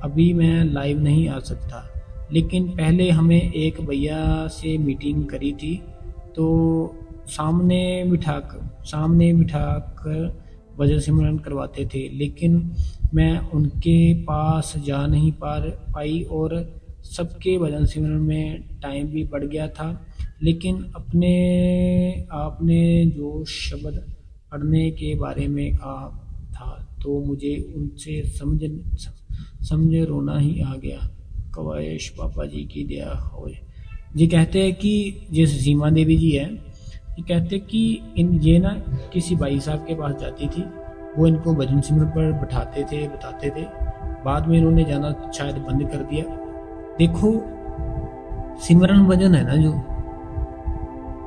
अभी मैं लाइव नहीं आ सकता, लेकिन पहले हमें एक भैया से मीटिंग करी थी तो सामने बिठाकर भजन सिमरन करवाते थे, लेकिन मैं उनके पास जा नहीं पाई और सबके भजन सिमरन में टाइम भी बढ़ गया था। लेकिन आपने जो शब्द पढ़ने के बारे में कहा था तो मुझे उनसे समझ रोना ही आ गया। कवायश पापा जी की दया होए। जी कहते हैं कि जैसे सीमा देवी जी है, ये कहते हैं कि ये ना किसी भाई साहब के पास जाती थी, वो इनको भजन सिमरन पर बताते थे। बाद में इन्होंने जाना शायद बंद कर दिया। देखो सिमरन भजन है ना,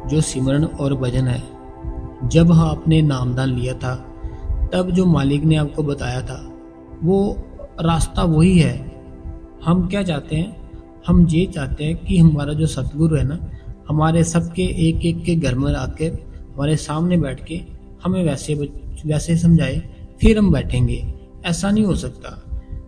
जो सिमरन और भजन है, जब आपने नामदान लिया था तब जो मालिक ने आपको बताया था वो रास्ता वही है। हम क्या चाहते हैं, हम ये चाहते हैं कि हमारा जो सतगुरु है ना, हमारे सबके एक एक के घर में आकर हमारे सामने बैठ के हमें वैसे समझाए, फिर हम बैठेंगे। ऐसा नहीं हो सकता।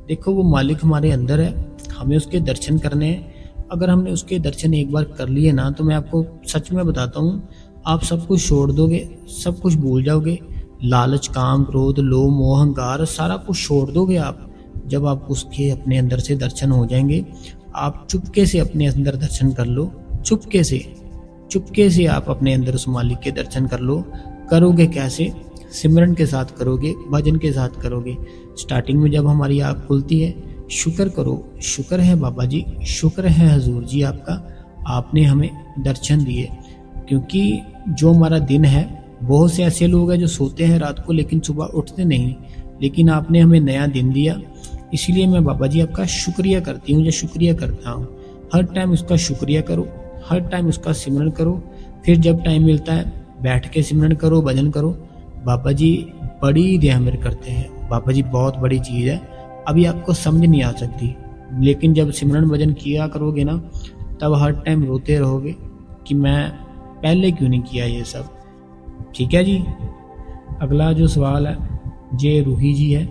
देखो वो मालिक हमारे अंदर है, हमें उसके दर्शन करने हैं। अगर हमने उसके दर्शन एक बार कर लिए ना, तो मैं आपको सच में बताता हूँ, आप सब कुछ छोड़ दोगे, सब कुछ भूल जाओगे। लालच, काम, क्रोध, लोभ, मोह, अहंकार, सारा कुछ छोड़ दोगे आप। जब आप उसके अपने अंदर से दर्शन हो जाएंगे, आप चुपके से अपने अंदर दर्शन कर लो, चुपके से आप अपने अंदर उस मालिक के दर्शन कर लो। करोगे कैसे? सिमरन के साथ करोगे, भजन के साथ करोगे। स्टार्टिंग में जब हमारी आँख खुलती है, शुक्र करो, शुक्र है बाबा जी, शुक्र है हजूर जी आपका, आपने हमें दर्शन दिए। क्योंकि जो हमारा दिन है, बहुत से ऐसे लोग हैं जो सोते हैं रात को लेकिन सुबह उठते नहीं, लेकिन आपने हमें नया दिन दिया, इसलिए मैं बाबा जी आपका शुक्रिया करती हूँ, या शुक्रिया करता हूँ। हर टाइम उसका शुक्रिया करो, हर टाइम उसका सिमरन करो। फिर जब टाइम मिलता है बैठ के सिमरन करो, भजन करो। बाबा जी बड़ी रहमत करते हैं, बाबा जी बहुत बड़ी चीज़ है, अभी आपको समझ नहीं आ सकती। लेकिन जब सिमरन भजन किया करोगे ना, तब हर टाइम रोते रहोगे कि मैं पहले क्यों नहीं किया ये सब। ठीक है जी। अगला जो सवाल है जे रूही जी है,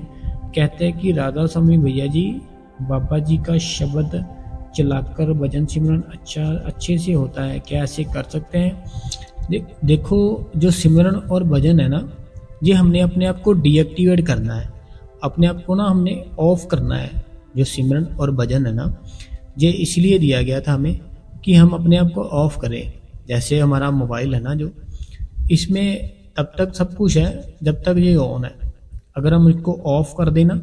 कहते हैं कि राधा स्वामी भैया जी, बाबा जी का शब्द चलाकर भजन सिमरन अच्छे से होता है क्या, ऐसे कर सकते हैं? देखो जो सिमरन और भजन है ना, ये हमने अपने आप को डीएक्टिवेट करना है, अपने आप को ना हमने ऑफ करना है। जो सिमरन और भजन है ना, ये इसलिए दिया गया था हमें कि हम अपने आप को ऑफ करें। जैसे हमारा मोबाइल है ना, जो इसमें तब तक सब कुछ है जब तक ये ऑन है। अगर हम इसको ऑफ कर देना,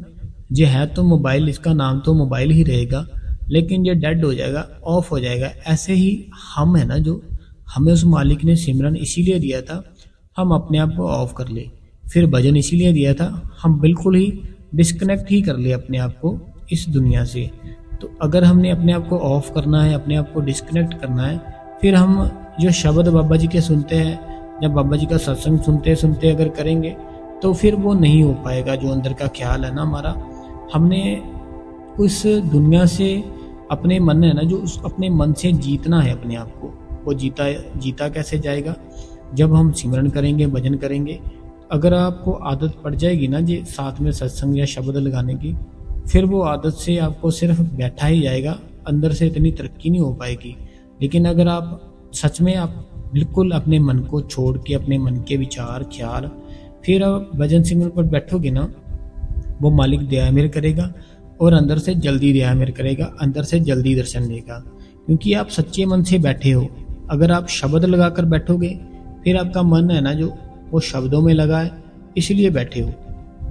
ये है तो मोबाइल, इसका नाम तो मोबाइल ही रहेगा, लेकिन ये डेड हो जाएगा, ऑफ हो जाएगा। ऐसे ही हम है ना, जो हमें उस मालिक ने सिमरन इसीलिए दिया था हम अपने आप को ऑफ कर ले। फिर भजन इसीलिए दिया था हम बिल्कुल ही डिस्कनेक्ट ही कर ले अपने आप को इस दुनिया से। तो अगर हमने अपने आप को ऑफ करना है, अपने आप को डिस्कनेक्ट करना है, फिर हम जो शब्द बाबा जी के सुनते हैं, जब बाबा जी का सत्संग सुनते सुनते अगर करेंगे तो फिर वो नहीं हो पाएगा। जो अंदर का ख्याल है ना हमारा, हमने उस दुनिया से अपने मन है ना, जो उस अपने मन से जीतना है अपने आप को। वो जीता कैसे जाएगा? जब हम सिमरन करेंगे, भजन करेंगे। अगर आपको आदत पड़ जाएगी ना जी साथ में सत्संग या शब्द लगाने की, फिर वो आदत से आपको सिर्फ बैठा ही जाएगा, अंदर से इतनी तरक्की नहीं हो पाएगी। लेकिन अगर आप सच में आप बिल्कुल अपने मन को छोड़ के, अपने मन के विचार ख्याल, फिर आप भजन सिमरन पर बैठोगे ना, वो मालिक दया मेर करेगा और अंदर से जल्दी दया मेर करेगा, अंदर से जल्दी दर्शन देगा। क्योंकि आप सच्चे मन से बैठे हो। अगर आप शब्द लगाकर बैठोगे, फिर आपका मन है ना, जो वो शब्दों में लगा है, इसलिए बैठे हो।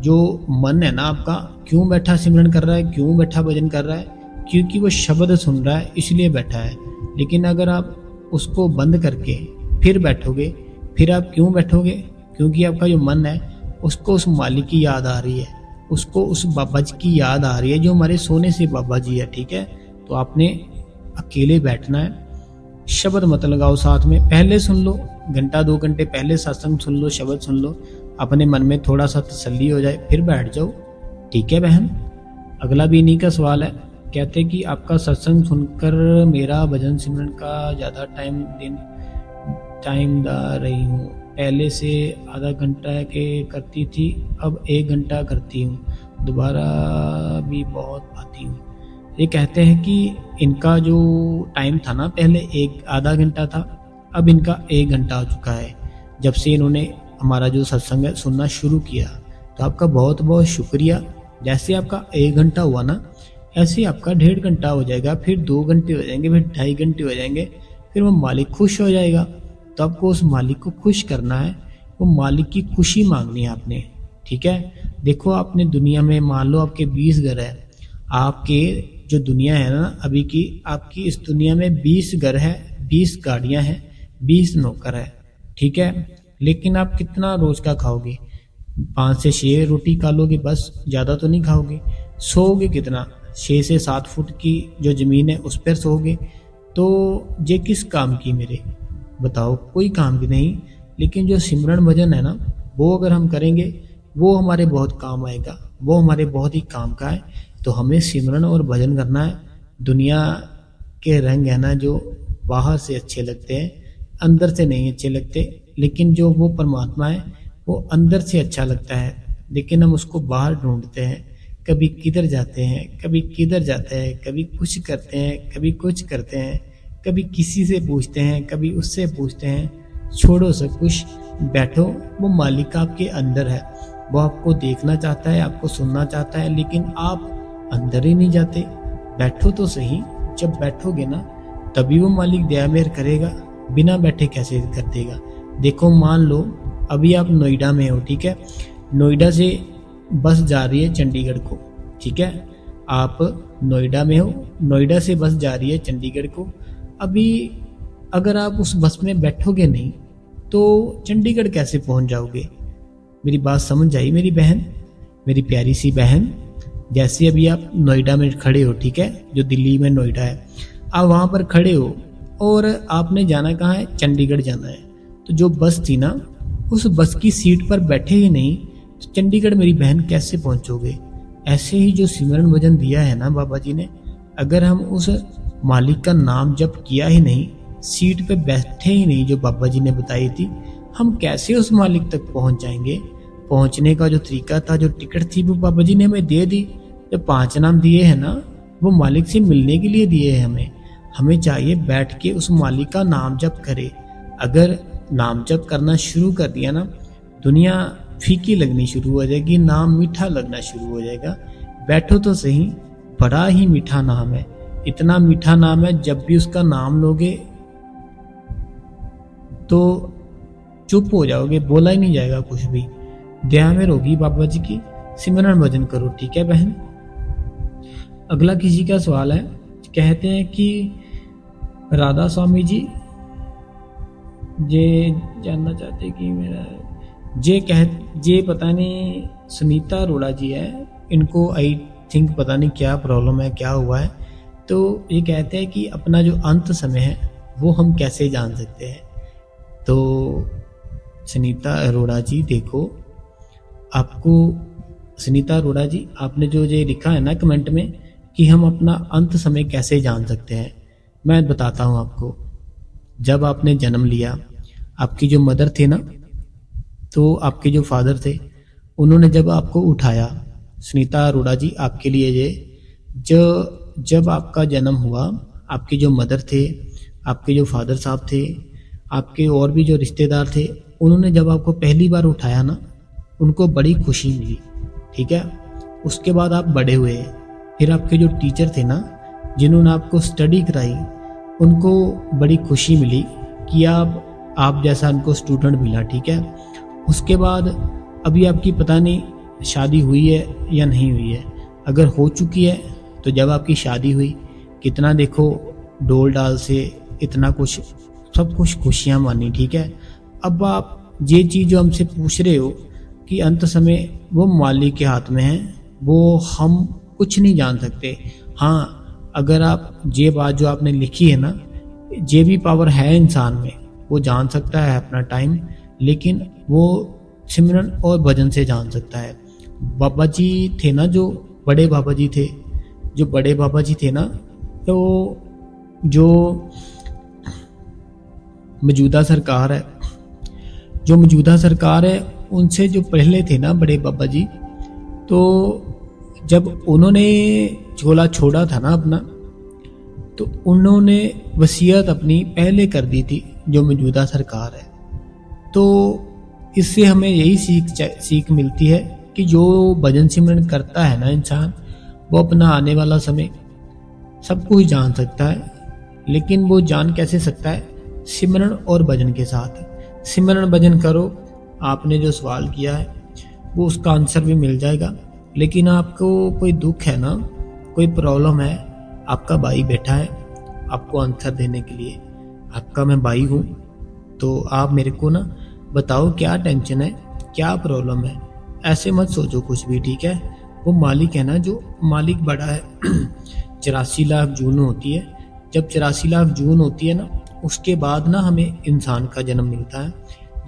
जो मन है ना आपका, क्यों बैठा सिमरन कर रहा है, क्यों बैठा भजन कर रहा है? क्योंकि वो शब्द सुन रहा है, इसलिए बैठा है। लेकिन अगर आप उसको बंद करके फिर बैठोगे, फिर आप क्यों बैठोगे? क्योंकि आपका जो मन है उसको उस मालिक की याद आ रही है, उसको उस बाबा जी की याद आ रही है जो हमारे सोने से बाबा जी है। ठीक है, तो आपने अकेले बैठना है, शब्द मत लगाओ साथ में, पहले सुन लो, घंटा 2 घंटे पहले सत्संग सुन लो, शब्द सुन लो, अपने मन में थोड़ा सा तसल्ली हो जाए, फिर बैठ जाओ। ठीक है बहन। अगला भी इन्हीं का सवाल है। कहते कि आपका सत्संग सुनकर मेरा भजन सिमरन का ज़्यादा टाइम दा रही हूँ। पहले से आधा घंटा के करती थी, अब 1 घंटा करती हूँ, दोबारा भी बहुत आती हूँ। ये कहते हैं कि इनका जो टाइम था ना, पहले आधा घंटा था, अब इनका 1 घंटा हो चुका है जब से इन्होंने हमारा जो सत्संग है सुनना शुरू किया। तो आपका बहुत बहुत शुक्रिया। जैसे आपका 1 घंटा हुआ ना, ऐसे आपका 1.5 घंटा हो जाएगा, फिर 2 घंटे हो जाएंगे, फिर 2.5 घंटे हो जाएंगे, फिर वो मालिक खुश हो जाएगा। तो आपको उस मालिक को खुश करना है, वो मालिक की खुशी मांगनी है आपने। ठीक है। देखो आपने दुनिया में मान लो आपके 20 घर है, आपके जो दुनिया है ना अभी की, आपकी इस दुनिया में 20 घर है, 20 गाड़ियां हैं, 20 नौकर है। ठीक है। लेकिन आप कितना रोज का खाओगे? 5 से 6 रोटी खा लोगे बस, ज़्यादा तो नहीं खाओगे। सोओगे कितना? 6 से 7 फुट की जो ज़मीन है उस पर सोओगे। तो ये किस काम की मेरे बताओ? कोई काम की नहीं। लेकिन जो सिमरन भजन है ना, वो अगर हम करेंगे वो हमारे बहुत काम आएगा, वो हमारे बहुत ही काम का है। तो हमें सिमरन और भजन करना है। दुनिया के रंग है ना जो बाहर से अच्छे लगते हैं, अंदर से नहीं अच्छे लगते। लेकिन जो वो परमात्मा है वो अंदर से अच्छा लगता है, लेकिन हम उसको बाहर ढूंढते हैं। कभी किधर जाते हैं, कभी किधर जाते हैं, कभी कुछ करते हैं, कभी कुछ करते हैं, कभी किसी से पूछते हैं, कभी उससे पूछते हैं। छोड़ो सब कुछ, बैठो। वो मालिक आपके अंदर है, वो आपको देखना चाहता है, आपको सुनना चाहता है, लेकिन आप अंदर ही नहीं जाते। बैठो तो सही। जब बैठोगे ना तभी वो मालिक दया मेहर करेगा, बिना बैठे कैसे कर देगा? देखो मान लो अभी आप नोएडा में हो। ठीक है। नोएडा से बस जा रही है चंडीगढ़ को। ठीक है। आप नोएडा में हो, नोएडा से बस जा रही है चंडीगढ़ को। अभी अगर आप उस बस में बैठोगे नहीं तो चंडीगढ़ कैसे पहुंच जाओगे? मेरी बात समझ आई मेरी बहन, मेरी प्यारी सी बहन? जैसे अभी आप नोएडा में खड़े हो, ठीक है, जो दिल्ली में नोएडा है, आप वहाँ पर खड़े हो और आपने जाना कहाँ है? चंडीगढ़ जाना है। तो जो बस थी ना, उस बस की सीट पर बैठे ही नहीं तो चंडीगढ़ मेरी बहन कैसे पहुँचोगे? ऐसे ही जो सिमरन भजन दिया है ना बाबा जी ने, अगर हम उस मालिक का नाम जप किया ही नहीं, सीट पे बैठे ही नहीं जो बाबा जी ने बताई थी, हम कैसे उस मालिक तक पहुंच जाएंगे? पहुंचने का जो तरीका था, जो टिकट थी, वो बाबा जी ने हमें दे दी। जो 5 नाम दिए हैं ना, वो मालिक से मिलने के लिए दिए हैं हमें। हमें चाहिए बैठ के उस मालिक का नाम जप करे। अगर नाम जप करना शुरू कर दिया ना, दुनिया फीकी लगनी शुरू हो जाएगी, नाम मीठा लगना शुरू हो जाएगा। बैठो तो सही, बड़ा ही मीठा नाम है, इतना मीठा नाम है, जब भी उसका नाम लोगे तो चुप हो जाओगे, बोला ही नहीं जाएगा कुछ भी। दया में होगी बाबा जी की। सिमरन भजन करो। ठीक है बहन। अगला किसी का सवाल है। कहते हैं कि राधा स्वामी जी ये जानना चाहते कि मेरा जे पता नहीं सुनीता अरोड़ा जी है, इनको आई थिंक पता नहीं क्या प्रॉब्लम है, क्या हुआ है। तो ये कहते हैं कि अपना जो अंत समय है वो हम कैसे जान सकते हैं? तो सुनीता अरोड़ा जी देखो, आपको सुनीता अरोड़ा जी, आपने जो ये लिखा है ना कमेंट में कि हम अपना अंत समय कैसे जान सकते हैं, मैं बताता हूँ आपको। जब आपने जन्म लिया, आपकी जो मदर थे ना, तो आपके जो फादर थे, उन्होंने जब आपको उठाया, सुनीता अरोड़ा जी आपके लिए ये जब आपका जन्म हुआ, आपके जो मदर थे, आपके जो फादर साहब थे, आपके और भी जो रिश्तेदार थे, उन्होंने जब आपको पहली बार उठाया ना, उनको बड़ी खुशी मिली। ठीक है। उसके बाद आप बड़े हुए, फिर आपके जो टीचर थे ना, जिन्होंने आपको स्टडी कराई, उनको बड़ी खुशी मिली कि आप जैसा उनको स्टूडेंट मिला। ठीक है। उसके बाद अभी आपकी पता नहीं शादी हुई है या नहीं हुई है। अगर हो चुकी है तो जब आपकी शादी हुई, कितना देखो डोल डाल से इतना कुछ, सब कुछ खुशियाँ मानी। ठीक है। अब आप ये चीज़ जो हमसे पूछ रहे हो कि अंत समय वो मालिक के हाथ में है, वो हम कुछ नहीं जान सकते। हाँ, अगर आप ये बात जो आपने लिखी है ना, जे भी पावर है इंसान में, वो जान सकता है अपना टाइम, लेकिन वो सिमरन और भजन से जान सकता है। बाबा जी थे ना, जो बड़े बाबा जी थे, जो बड़े बाबा जी थे ना, तो जो मौजूदा सरकार है, जो मौजूदा सरकार है, उनसे जो पहले थे ना बड़े बाबा जी, तो जब उन्होंने झोला छोड़ा था ना अपना, तो उन्होंने वसीयत अपनी पहले कर दी थी जो मौजूदा सरकार है। तो इससे हमें यही सीख मिलती है कि जो भजन सिमरन करता है ना इंसान, वो अपना आने वाला समय सब कुछ जान सकता है। लेकिन वो जान कैसे सकता है? सिमरन और भजन के साथ। सिमरन भजन करो, आपने जो सवाल किया है वो उसका आंसर भी मिल जाएगा। लेकिन आपको कोई दुख है ना, कोई प्रॉब्लम है, आपका भाई बैठा है आपको आंसर देने के लिए। आपका मैं भाई हूँ, तो आप मेरे को ना बताओ क्या टेंशन है, क्या प्रॉब्लम है। ऐसे मत सोचो कुछ भी, ठीक है? वो मालिक है ना, जो मालिक बड़ा है। 84 लाख जून होती है, जब 84 लाख जून होती है ना, उसके बाद ना हमें इंसान का जन्म मिलता है।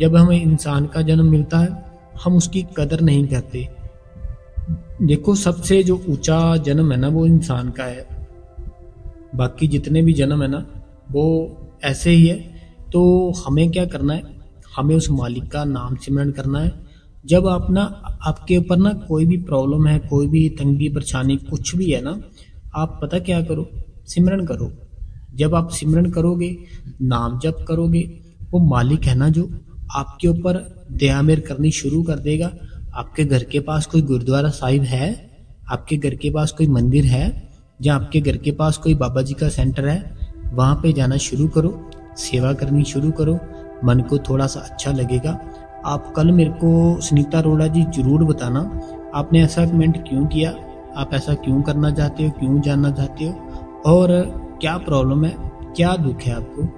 जब हमें इंसान का जन्म मिलता है, हम उसकी कदर नहीं करते। देखो, सबसे जो ऊंचा जन्म है ना, वो इंसान का है। बाकी जितने भी जन्म है ना, वो ऐसे ही है। तो हमें क्या करना है? हमें उस मालिक का नाम सिमरन करना है। जब आप ना, आपके ऊपर ना कोई भी प्रॉब्लम है, कोई भी तंगी परेशानी कुछ भी है ना, आप पता क्या करो? सिमरन करो। जब आप सिमरन करोगे, नाम जप करोगे, वो मालिक है ना, जो आपके ऊपर दया मेहर करनी शुरू कर देगा। आपके घर के पास कोई गुरुद्वारा साहिब है? आपके घर के पास कोई मंदिर है? या आपके घर के पास कोई बाबा जी का सेंटर है? वहाँ पे जाना शुरू करो, सेवा करनी शुरू करो, मन को थोड़ा सा अच्छा लगेगा। आप कल मेरे को सुनीता अरोड़ा जी जरूर बताना, आपने ऐसा कमेंट क्यों किया, आप ऐसा क्यों करना चाहते हो, क्यों जानना चाहते हो, और क्या प्रॉब्लम है, क्या दुख है आपको,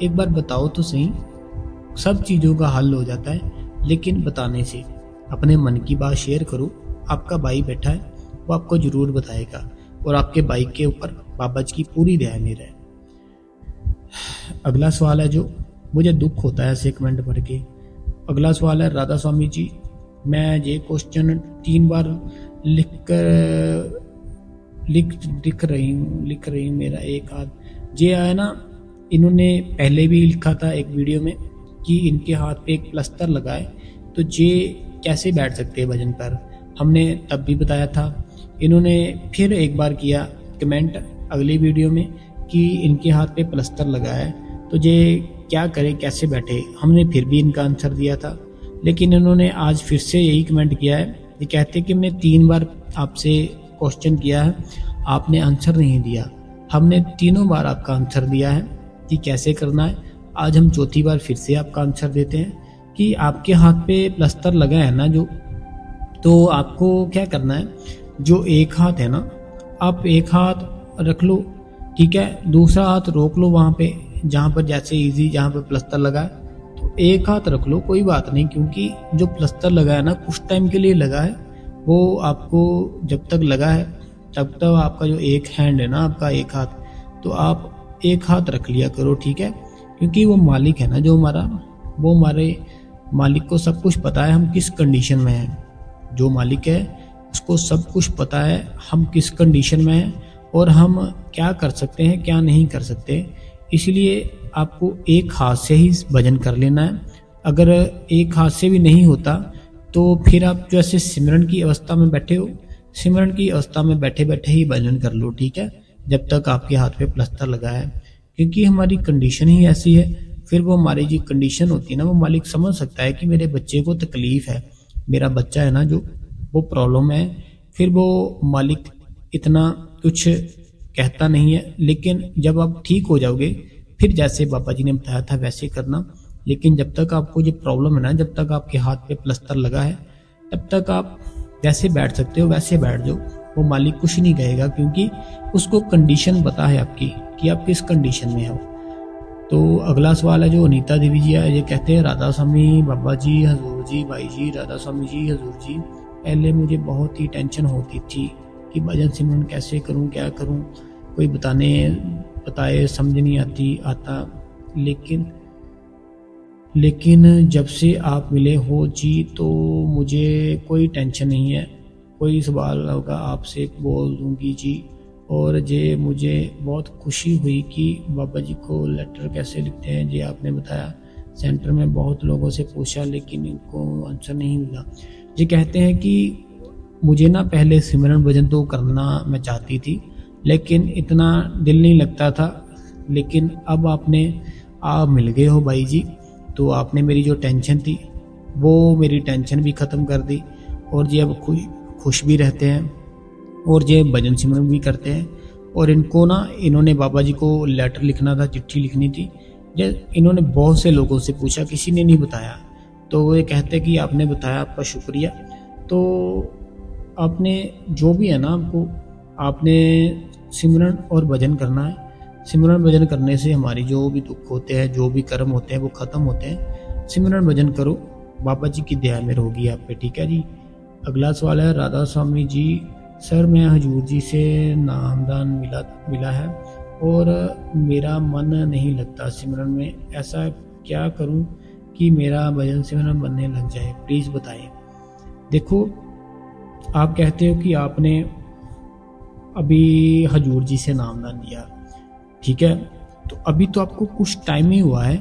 एक बार बताओ तो सही। सब चीज़ों का हल हो जाता है, लेकिन बताने से। अपने मन की बात शेयर करो। आपका भाई बैठा है, वो आपको जरूर बताएगा, और आपके भाई के ऊपर बाबा जी की पूरी दया मेहर है। अगला सवाल है, जो मुझे दुख होता है ऐसे कमेंट पढ़ के। अगला सवाल है, राधा स्वामी जी, मैं ये क्वेश्चन 3 बार लिख रही हूँ, मेरा एक हाथ ये आया ना। इन्होंने पहले भी लिखा था एक वीडियो में कि इनके हाथ पे एक प्लस्तर लगा है, तो ये कैसे बैठ सकते हैं भजन पर। हमने तब भी बताया था। इन्होंने फिर एक बार किया कमेंट अगली वीडियो में कि इनके हाथ पे प्लस्तर लगा है, तो ये क्या करे, कैसे बैठे। हमने फिर भी इनका आंसर दिया था, लेकिन इन्होंने आज फिर से यही कमेंट किया है। ये कहते कि हमने 3 बार आपसे क्वेश्चन किया है, आपने आंसर नहीं दिया। हमने तीनों बार आपका आंसर दिया है कि कैसे करना है। आज हम चौथी बार फिर से आपका आंसर देते हैं कि आपके हाथ पे प्लस्तर लगा है ना जो, तो आपको क्या करना है, जो एक हाथ है ना, आप एक हाथ रख लो, ठीक है, दूसरा हाथ रोक लो वहाँ पे जहाँ पर जैसे इजी, जहाँ पर प्लस्तर लगा है, तो एक हाथ रख लो, कोई बात नहीं। क्योंकि जो प्लस्तर लगा है ना, कुछ टाइम के लिए लगा है, वो आपको जब तक लगा है तब तक आपका जो एक हैंड है ना, आपका एक हाथ, तो आप एक हाथ रख लिया करो, ठीक है। क्योंकि वो मालिक है ना जो हमारा, वो हमारे मालिक को सब कुछ पता है हम किस कंडीशन में हैं। जो मालिक है उसको सब कुछ पता है हम किस कंडीशन में हैं, और हम क्या कर सकते हैं, क्या नहीं कर सकते। इसलिए आपको एक हाथ से ही भजन कर लेना है। अगर एक हाथ से भी नहीं होता, तो फिर आप जैसे सिमरन की अवस्था में बैठे हो, सिमरन की अवस्था में बैठे बैठे ही भजन कर लो, ठीक है, जब तक आपके हाथ पे प्लस्तर लगा है। क्योंकि हमारी कंडीशन ही ऐसी है। फिर वो हमारी जो कंडीशन होती है ना, वो मालिक समझ सकता है कि मेरे बच्चे को तकलीफ है, मेरा बच्चा है ना जो, वो प्रॉब्लम है। फिर वो मालिक इतना कुछ कहता नहीं है। लेकिन जब आप ठीक हो जाओगे, फिर जैसे बाबा जी ने बताया था वैसे करना। लेकिन जब तक आपको जो प्रॉब्लम है ना, जब तक आपके हाथ पे प्लस्तर लगा है, तब तक आप जैसे बैठ सकते हो वैसे बैठ जाओ। वो मालिक कुछ नहीं कहेगा, क्योंकि उसको कंडीशन पता है आपकी कि आप किस कंडीशन में हो। तो अगला सवाल है, जो अनीता देवी जी है, ये कहते हैं, राधा स्वामी बाबा जी, हजूर जी, भाई जी, राधा स्वामी जी, हजूर जी, पहले मुझे बहुत ही टेंशन होती थी कि भजन सिमरन कैसे करूं, क्या करूं, कोई बताने बताए समझ नहीं आता। लेकिन लेकिन जब से आप मिले हो जी, तो मुझे कोई टेंशन नहीं है। कोई सवाल होगा आपसे बोल दूंगी जी। और जे मुझे बहुत खुशी हुई कि बाबा जी को लेटर कैसे लिखते हैं जी, आपने बताया। सेंटर में बहुत लोगों से पूछा लेकिन इनको आंसर नहीं मिला। जी कहते हैं कि मुझे ना पहले सिमरन भजन तो करना मैं चाहती थी, लेकिन इतना दिल नहीं लगता था। लेकिन अब आप मिल गए हो भाई जी, तो आपने मेरी जो टेंशन थी वो मेरी टेंशन भी ख़त्म कर दी। और जी अब खुश भी रहते हैं, और ये भजन सिमरन भी करते हैं। और इन्होंने बाबा जी को लेटर लिखना था, चिट्ठी लिखनी थी। ये इन्होंने बहुत से लोगों से पूछा, किसी ने नहीं बताया। तो वो ये कहते कि आपने बताया, आपका शुक्रिया। तो आपने जो भी है ना, आपने सिमरन और भजन करना है। सिमरन भजन करने से हमारी जो भी दुख होते हैं, जो भी कर्म होते हैं, वो ख़त्म होते हैं। सिमरन भजन करो, बाबा जी की दया मेहर होगी आप पे। ठीक है जी। अगला सवाल है राधा स्वामी जी। सर, मैं हजूर जी से नामदान मिला है और मेरा मन नहीं लगता सिमरन में। ऐसा क्या करूं कि मेरा भजन सिमरन बनने लग जाए, प्लीज़ बताएं। देखो, आप कहते हो कि आपने अभी हजूर जी से नामदान लिया, ठीक है, तो अभी तो आपको कुछ टाइम ही हुआ है।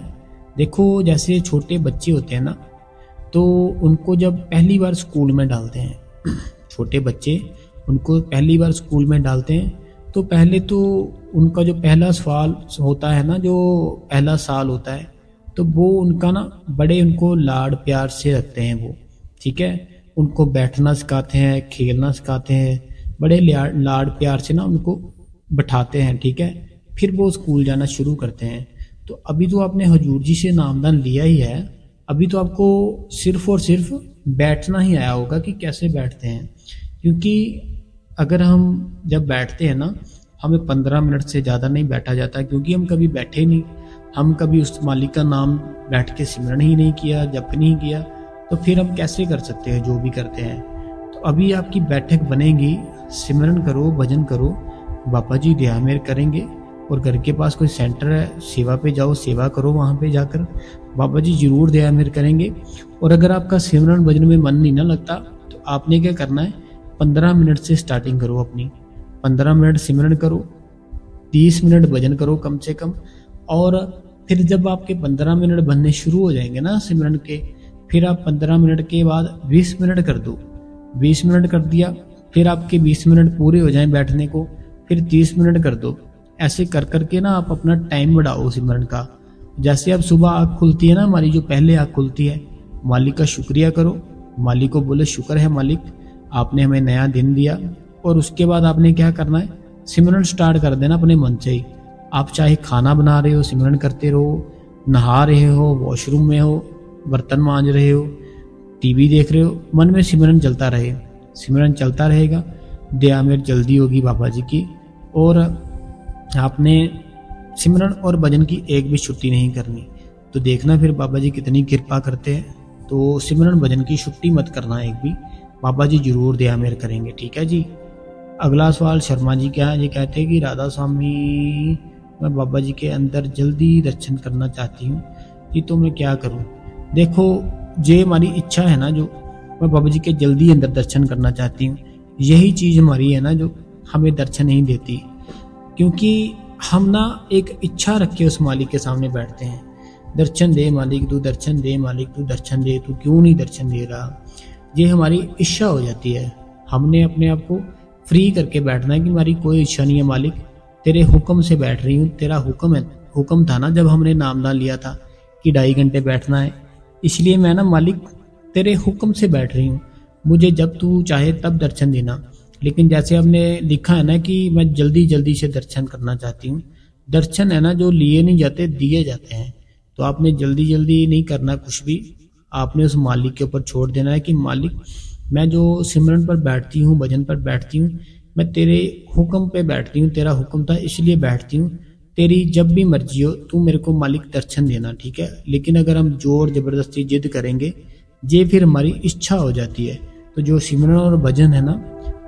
देखो, जैसे छोटे बच्चे होते हैं ना, तो उनको जब पहली बार स्कूल में डालते हैं छोटे बच्चे, उनको पहली बार स्कूल में डालते हैं, तो पहले तो उनका जो पहला सवाल होता है ना, जो पहला साल होता है, तो वो उनका ना बड़े उनको लाड प्यार से रखते हैं वो। ठीक है, उनको बैठना सिखाते हैं, खेलना सिखाते हैं, बड़े लाड प्यार से ना उनको बैठाते हैं। ठीक है, फिर वो स्कूल जाना शुरू करते हैं। तो अभी तो आपने हजूर जी से नामदान लिया ही है, अभी तो आपको सिर्फ और सिर्फ बैठना ही आया होगा कि कैसे बैठते हैं। क्योंकि अगर हम जब बैठते हैं ना, हमें 15 मिनट से ज़्यादा नहीं बैठा जाता, क्योंकि हम कभी बैठे नहीं, हम कभी उस मालिक का नाम बैठ के सिमरन ही नहीं किया, जप नहीं किया, तो फिर हम कैसे कर सकते हैं जो भी करते हैं। तो अभी आपकी बैठक बनेगी, सिमरन करो, भजन करो, बाबा जी दया मेहर करेंगे। और घर के पास कोई सेंटर है, सेवा पे जाओ, सेवा करो, वहाँ पे जाकर बाबा जी जरूर दया मेहर करेंगे। और अगर आपका सिमरन भजन में मन नहीं ना लगता, तो आपने क्या करना है, 15 मिनट से स्टार्टिंग करो अपनी। 15 मिनट सिमरन करो, 30 मिनट भजन करो कम से कम। और फिर जब आपके 15 मिनट बनने शुरू हो जाएंगे ना सिमरन के, फिर आप 15 मिनट के बाद 20 मिनट कर दो। 20 मिनट कर दिया, फिर आपके 20 मिनट पूरे हो जाएं बैठने को, फिर 30 मिनट कर दो। ऐसे कर करके ना आप अपना टाइम बढ़ाओ सिमरन का। जैसे अब सुबह आँख खुलती है ना, हमारी जो पहले आँख खुलती है, मालिक का शुक्रिया करो, मालिक को बोले शुक्र है मालिक, आपने हमें नया दिन दिया। और उसके बाद आपने क्या करना है, सिमरन स्टार्ट कर देना अपने मन से ही। आप चाहे खाना बना रहे हो सिमरन करते रहो, नहा रहे हो, वॉशरूम में हो, बर्तन मांज रहे हो, टीवी देख रहे हो, मन में सिमरन चलता रहे। सिमरन चलता रहेगा, दया मेहर जल्दी होगी बाबा जी की। और आपने सिमरन और भजन की एक भी छुट्टी नहीं करनी, तो देखना फिर बाबा जी कितनी कृपा करते हैं। तो सिमरन भजन की छुट्टी मत करना एक भी, बाबा जी जरूर दया मेहर करेंगे। ठीक है जी। अगला सवाल शर्मा जी क्या है, ये कहते हैं कि राधा स्वामी, मैं बाबा जी के अंदर जल्दी दर्शन करना चाहती हूँ कि तो मैं क्या करूँ। देखो, ये हमारी इच्छा है ना, जो मैं बाबा जी के जल्दी अंदर दर्शन करना चाहती हूँ, यही चीज़ हमारी है ना जो हमें दर्शन नहीं देती। क्योंकि हम ना एक इच्छा रख के उस मालिक के सामने बैठते हैं, दर्शन दे मालिक, तू दर्शन दे मालिक, तू दर्शन दे, तू क्यों नहीं दर्शन दे रहा। ये हमारी इच्छा हो जाती है। हमने अपने आप को फ्री करके बैठना है कि हमारी कोई इच्छा नहीं है मालिक, तेरे हुक्म से बैठ रही हूँ, तेरा हुक्म है। हुक्म था ना जब हमने नामदान लिया था कि 2.5 घंटे बैठना है, इसलिए मैं ना मालिक तेरे हुक्म से बैठ रही हूँ, मुझे जब तू चाहे तब दर्शन देना। लेकिन जैसे हमने लिखा है ना कि मैं जल्दी जल्दी से दर्शन करना चाहती हूँ, दर्शन है ना जो लिए नहीं जाते, दिए जाते हैं। तो आपने जल्दी जल्दी नहीं करना कुछ भी, आपने उस मालिक के ऊपर छोड़ देना है कि मालिक, मैं जो सिमरन पर बैठती हूँ, भजन पर बैठती हूँ, मैं तेरे हुक्म पे बैठती हूँ, तेरा हुक्म था इसलिए बैठती हूँ, तेरी जब भी मर्जी हो तू मेरे को मालिक दर्शन देना। ठीक है। लेकिन अगर हम जोर जबरदस्ती जिद करेंगे, ये फिर हमारी इच्छा हो जाती है। तो जो सिमरन और भजन है ना,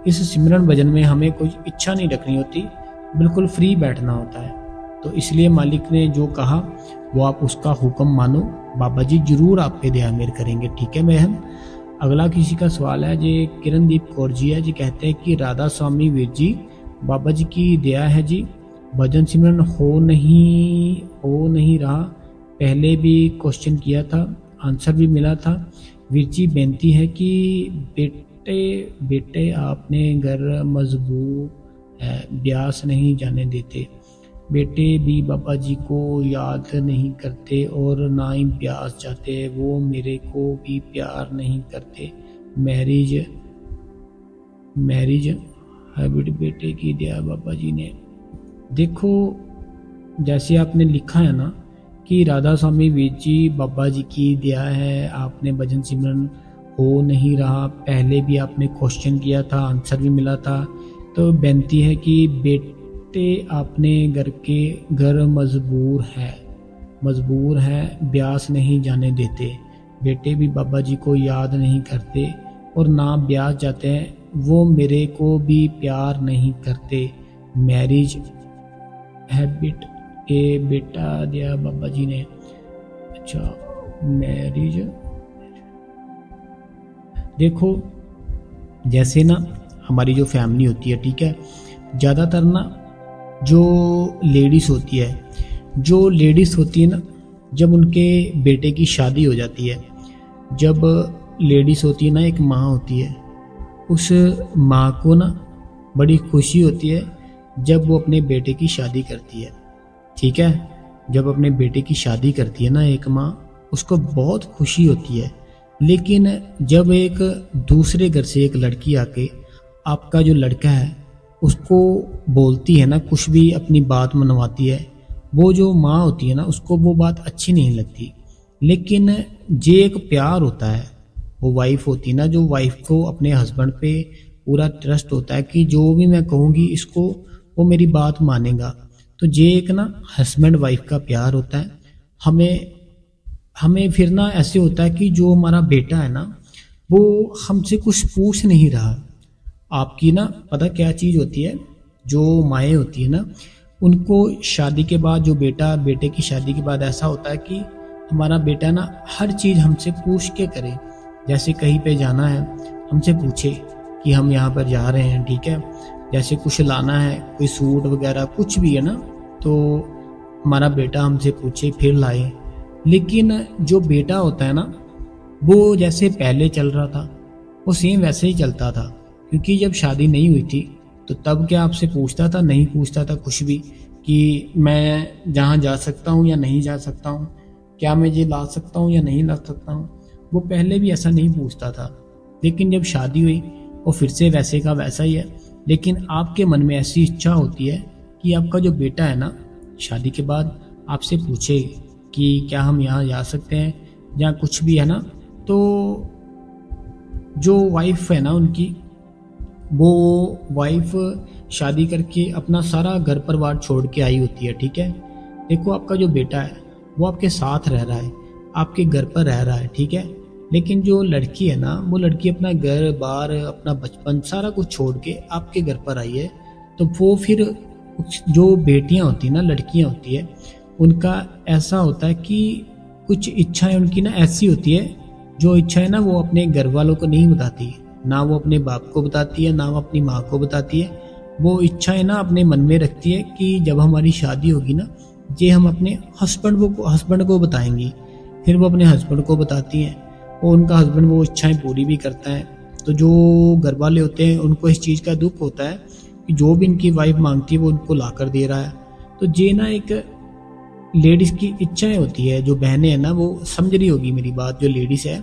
इस सिमरन भजन में हमें कोई इच्छा नहीं रखनी होती, बिल्कुल फ्री बैठना होता है। तो इसलिए मालिक ने जो कहा वो आप उसका हुक्म मानो, बाबा जी जरूर आप पे दया मेहर करेंगे। ठीक है बहन। अगला किसी का सवाल है जी, किरणदीप कौर जी है जी, कहते हैं कि राधा स्वामी वीर जी बाबा जी की दया है जी, भजन सिमरन हो नहीं रहा, पहले भी क्वेश्चन किया था, आंसर भी मिला था। वीर जी बेनती है कि बेटे बेटे आपने घर मजबूत है, ब्यास नहीं जाने देते, बेटे भी बाबा जी को याद नहीं करते और ना ही ब्यास जाते, वो मेरे को भी प्यार नहीं करते, मैरिज हैबिट बेटे की दिया बाबा जी ने। देखो जैसे आपने लिखा है ना कि राधा स्वामी वीर जी बाबा जी की दिया है, आपने भजन सिमरन हो नहीं रहा, पहले भी आपने क्वेश्चन किया था, आंसर भी मिला था, तो बेनती है कि बेटे आपने घर मजबूर है, ब्यास नहीं जाने देते, बेटे भी बाबा जी को याद नहीं करते और ना ब्यास जाते हैं, वो मेरे को भी प्यार नहीं करते, मैरिज हैबिट के बेटा दिया बाबा जी ने। अच्छा मैरिज, देखो जैसे ना हमारी जो फैमिली होती है, ठीक है, ज़्यादातर ना जो लेडीज़ होती है ना, जब उनके बेटे की शादी हो जाती है, जब लेडीज़ होती है ना, एक माँ होती है, उस माँ को ना बड़ी खुशी होती है जब वो अपने बेटे की शादी करती है। ठीक है, जब अपने बेटे की शादी करती है ना एक माँ, उसको बहुत खुशी होती है। लेकिन जब एक दूसरे घर से एक लड़की आके आपका जो लड़का है उसको बोलती है ना, कुछ भी अपनी बात मनवाती है, वो जो माँ होती है ना उसको वो बात अच्छी नहीं लगती। लेकिन जे एक प्यार होता है, वो वाइफ होती है ना, जो वाइफ को अपने हस्बैंड पे पूरा ट्रस्ट होता है कि जो भी मैं कहूँगी इसको वो मेरी बात मानेगा, तो जे एक ना हस्बैंड वाइफ का प्यार होता है। हमें फिर ना ऐसे होता है कि जो हमारा बेटा है ना वो हमसे कुछ पूछ नहीं रहा। आपकी ना पता क्या चीज़ होती है, जो माएँ होती है ना उनको शादी के बाद, जो बेटे की शादी के बाद ऐसा होता है कि हमारा बेटा ना हर चीज़ हमसे पूछ के करे। जैसे कहीं पे जाना है हमसे पूछे कि हम यहाँ पर जा रहे हैं, ठीक है, जैसे कुछ लाना है, कोई सूट वगैरह कुछ भी है ना, तो हमारा बेटा हमसे पूछे फिर लाए। लेकिन जो बेटा होता है ना वो जैसे पहले चल रहा था वो सेम वैसे ही चलता था, क्योंकि जब शादी नहीं हुई थी तो तब क्या आपसे पूछता था? नहीं पूछता था कुछ भी, कि मैं जहाँ जा सकता हूँ या नहीं जा सकता हूँ, क्या मैं ये ला सकता हूँ या नहीं ला सकता हूँ, वो पहले भी ऐसा नहीं पूछता था। लेकिन जब शादी हुई वो फिर से वैसे का वैसा ही है। लेकिन आपके मन में ऐसी इच्छा होती है कि आपका जो बेटा है ना शादी के बाद आपसे पूछे कि क्या हम यहाँ जा सकते हैं या कुछ भी है ना। तो जो वाइफ है ना उनकी, वो वाइफ शादी करके अपना सारा घर परिवार छोड़ के आई होती है, ठीक है। देखो आपका जो बेटा है वो आपके साथ रह रहा है, आपके घर पर रह रहा है, ठीक है। लेकिन जो लड़की है ना, वो लड़की अपना घर बार, अपना बचपन सारा कुछ छोड़ के आपके घर पर आई है। तो वो फिर जो बेटियां होती हैं ना, लड़कियां होती है, उनका ऐसा होता है कि कुछ इच्छाएं उनकी ना ऐसी होती है, जो इच्छाएं ना वो अपने घर वालों को नहीं बताती, ना वो अपने बाप को बताती है, ना वो अपनी माँ को बताती है। वो इच्छाएं ना अपने मन में रखती है कि जब हमारी शादी होगी ना, ये हम अपने हस्बैंड को बताएंगी। फिर वो अपने हस्बैंड को बताती हैं और उनका हस्बैंड वो इच्छाएं पूरी भी करता है। तो जो घर वाले होते हैं उनको इस चीज़ का दुख होता है कि जो भी इनकी वाइफ मांगती है वो उनको ला कर दे रहा है। तो ये ना एक लेडीज़ की इच्छाएं होती है, जो बहनें हैं ना वो समझ रही होगी मेरी बात, जो लेडीज़ है,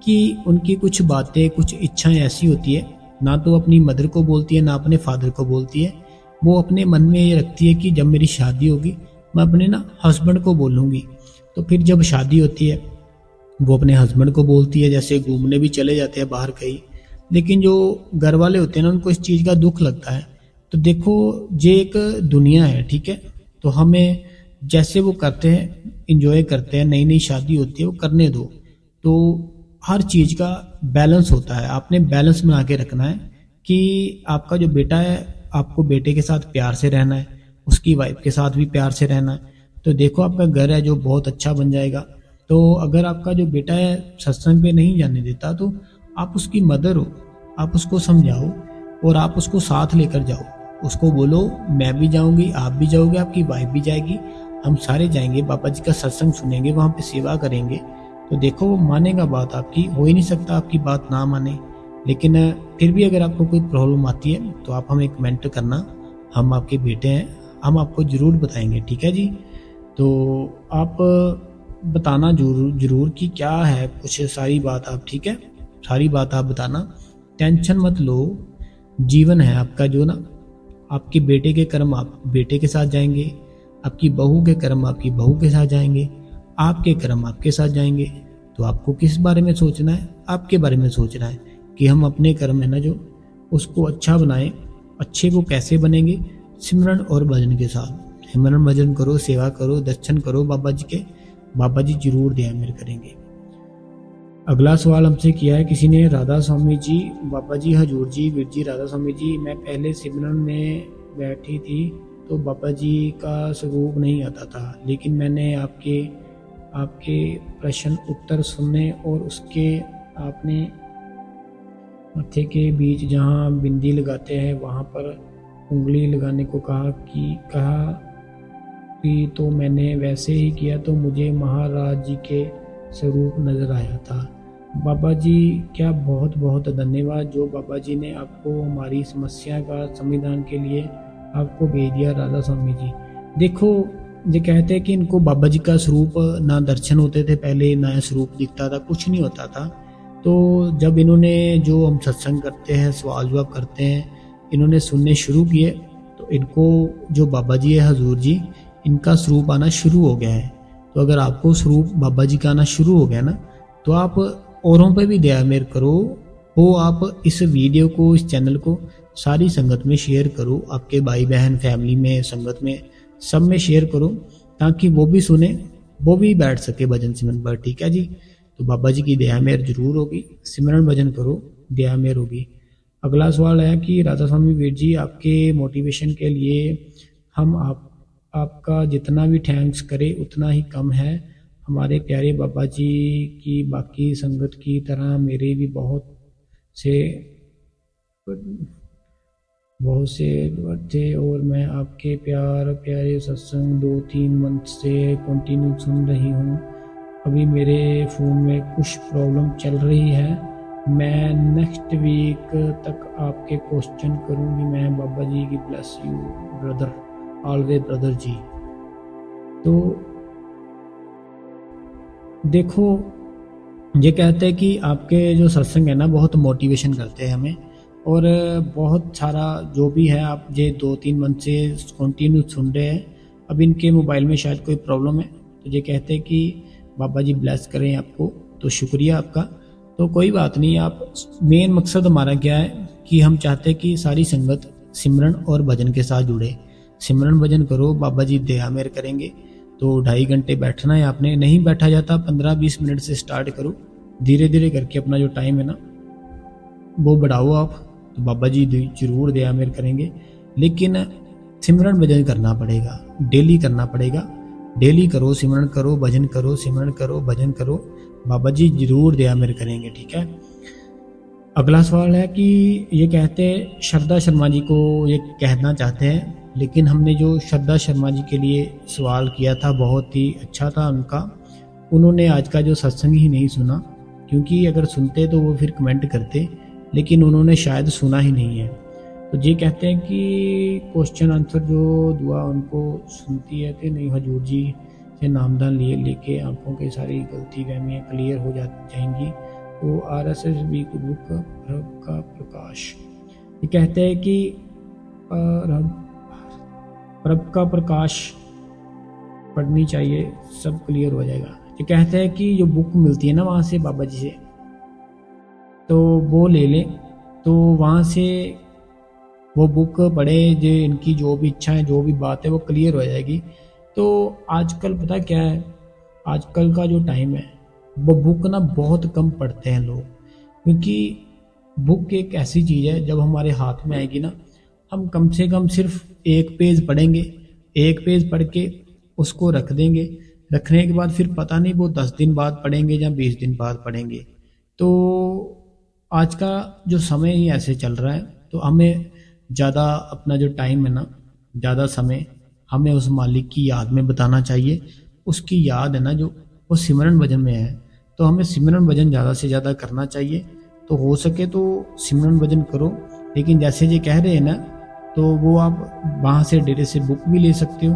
कि उनकी कुछ बातें, कुछ इच्छाएं ऐसी होती है, ना तो अपनी मदर को बोलती है ना अपने फादर को बोलती है। वो अपने मन में ये रखती है कि जब मेरी शादी होगी मैं अपने ना हस्बैंड को बोलूँगी। तो फिर जब शादी होती है वो अपने हस्बैंड को बोलती है, जैसे घूमने भी चले जाते हैं बाहर कहीं। लेकिन जो घर वाले होते हैं ना उनको इस चीज़ का दुख लगता है। तो देखो ये एक दुनिया है, ठीक है। तो हमें जैसे वो करते हैं, इंजॉय करते हैं, नई नई शादी होती है, वो करने दो। तो हर चीज़ का बैलेंस होता है, आपने बैलेंस बना के रखना है कि आपका जो बेटा है, आपको बेटे के साथ प्यार से रहना है, उसकी वाइफ के साथ भी प्यार से रहना है। तो देखो आपका घर है जो बहुत अच्छा बन जाएगा। तो अगर आपका जो बेटा है सत्संग पे नहीं जाने देता तो आप उसकी मदर हो, आप उसको समझाओ और आप उसको साथ लेकर जाओ। उसको बोलो मैं भी जाऊंगी, आप भी जाओगे, आपकी वाइफ भी जाएगी, हम सारे जाएंगे, बाबा जी का सत्संग सुनेंगे, वहाँ पे सेवा करेंगे। तो देखो वो मानेगा बात आपकी, हो ही नहीं सकता आपकी बात ना माने। लेकिन फिर भी अगर आपको कोई प्रॉब्लम आती है तो आप हमें कमेंट करना, हम आपके बेटे हैं, हम आपको ज़रूर बताएंगे, ठीक है जी। तो आप बताना जरूर जरूर कि क्या है कुछ सारी बात आप, ठीक है, सारी बात आप बताना, टेंशन मत लो। जीवन है आपका जो ना, आपके बेटे के कर्म आप बेटे के साथ जाएंगे, आपकी बहू के कर्म आपकी बहू के साथ जाएंगे, आपके कर्म आपके साथ जाएंगे। तो आपको किस बारे में सोचना है? आपके बारे में सोचना है कि हम अपने कर्म है ना जो उसको अच्छा बनाएं। अच्छे वो कैसे बनेंगे? सिमरन और भजन के साथ। सिमरन भजन करो, सेवा करो, दर्शन करो बाबा जी के, बाबा जी जरूर दया मेरे करेंगे। अगला सवाल हमसे किया है किसी ने, राधा स्वामी जी, बाबा जी हजूर जी, वीर जी राधा स्वामी जी, मैं पहले सिमरन में बैठी थी तो बाबा जी का स्वरूप नहीं आता था, लेकिन मैंने आपके आपके प्रश्न उत्तर सुनने और उसके आपने माथे के बीच जहाँ बिंदी लगाते हैं वहाँ पर उंगली लगाने को कहा कि तो मैंने वैसे ही किया तो मुझे महाराज जी के स्वरूप नजर आया था। बाबा जी क्या बहुत बहुत धन्यवाद जो बाबा जी ने आपको हमारी समस्या का समाधान के लिए आपको भेज दिया राधा स्वामी जी। देखो ये कहते हैं कि इनको बाबा जी का स्वरूप ना दर्शन होते थे पहले, ना स्वरूप दिखता था, कुछ नहीं होता था। तो जब इन्होंने जो हम सत्संग करते हैं, सवाल जवाब करते हैं, इन्होंने सुनने शुरू किए तो इनको जो बाबा जी है हजूर जी, इनका स्वरूप आना शुरू हो गया है। तो अगर आपको स्वरूप बाबा जी का आना शुरू हो गया ना तो आप औरों पे भी दया मेहर करो, वो आप इस वीडियो को, इस चैनल को सारी संगत में शेयर करो, आपके भाई बहन फैमिली में संगत में सब में शेयर करो, ताकि वो भी सुने, वो भी बैठ सके भजन सिमरन पर, ठीक है जी। तो बाबा जी की दया मेहर जरूर होगी, सिमरन भजन करो, दया मेहर होगी। अगला सवाल है कि राधा स्वामी वीर जी आपके मोटिवेशन के लिए हम आपका जितना भी थैंक्स करें उतना ही कम है। हमारे प्यारे बाबा जी की बाकी संगत की तरह मेरे भी से बहुत से थे और मैं आपके प्यारे सत्संग 2-3 मंथ से कंटिन्यू सुन रही हूँ। अभी मेरे फ़ोन में कुछ प्रॉब्लम चल रही है, मैं नेक्स्ट वीक तक आपके क्वेश्चन करूँगी। मैं बाबा जी की bless you brother, always brother ji. तो देखो ये कहते हैं कि आपके जो सत्संग है ना बहुत मोटिवेशन करते हैं हमें, और बहुत सारा जो भी है आप ये 2-3 मंथ से कंटिन्यू सुन रहे हैं। अब इनके मोबाइल में शायद कोई प्रॉब्लम है, तो ये कहते हैं कि बाबा जी ब्लेस करें आपको, तो शुक्रिया आपका। तो कोई बात नहीं, आप मेन मकसद हमारा क्या है कि हम चाहते हैं कि सारी संगत सिमरन और भजन के साथ जुड़े। सिमरन भजन करो, बाबा जी दया मेहर करेंगे। तो 2.5 घंटे बैठना है आपने, नहीं बैठा जाता 15-20 मिनट से स्टार्ट करो, धीरे धीरे करके अपना जो टाइम है ना वो बढ़ाओ आप, तो बाबा जी जरूर दया मेहर करेंगे। लेकिन सिमरन भजन करना पड़ेगा, डेली करना पड़ेगा, डेली करो, सिमरन करो, भजन करो, सिमरन करो, भजन करो, बाबा जी जरूर दया मेहर करेंगे, ठीक है। अगला सवाल है कि ये कहते हैं श्रद्धा शर्मा जी को ये कहना चाहते हैं, लेकिन हमने जो श्रद्धा शर्मा जी के लिए सवाल किया था बहुत ही अच्छा था उनका, उन्होंने आज का जो सत्संग ही नहीं सुना, क्योंकि अगर सुनते तो वो फिर कमेंट करते, लेकिन उन्होंने शायद सुना ही नहीं है। तो ये कहते हैं कि क्वेश्चन आंसर जो दुआ उनको सुनती है कि नहीं हजूर जी से नामदान लेके आंखों की सारी गलती फहमियाँ क्लियर हो जाएंगी। तो RSS वीक बुक रब का प्रकाश, ये कहते हैं कि रब का प्रकाश पढ़नी चाहिए, सब क्लियर हो जाएगा। ये कहते हैं कि जो बुक मिलती है ना वहाँ से बाबा जी से, तो वो ले लें, तो वहाँ से वो बुक पढ़े, जो इनकी जो भी इच्छा है, जो भी बात है वो क्लियर हो जाएगी। तो आजकल पता क्या है, आजकल का जो टाइम है वो बुक ना बहुत कम पढ़ते हैं लोग, क्योंकि बुक एक ऐसी चीज़ है जब हमारे हाथ में आएगी ना, हम कम से कम सिर्फ 1 पेज पढ़ेंगे एक पेज पढ़ के उसको रख देंगे, रखने के बाद फिर पता नहीं वो 10 दिन बाद पढ़ेंगे या 20 दिन बाद पढ़ेंगे। तो आज का जो समय ही ऐसे चल रहा है, तो हमें ज़्यादा अपना जो टाइम है ना, ज़्यादा समय हमें उस मालिक की याद में बिताना चाहिए। उसकी याद है ना जो, वो सिमरन भजन में है, तो हमें सिमरन भजन ज़्यादा से ज़्यादा करना चाहिए। तो हो सके तो सिमरन भजन करो, लेकिन जैसे ये कह रहे हैं ना, तो वो आप वहाँ से डेरे से बुक भी ले सकते हो,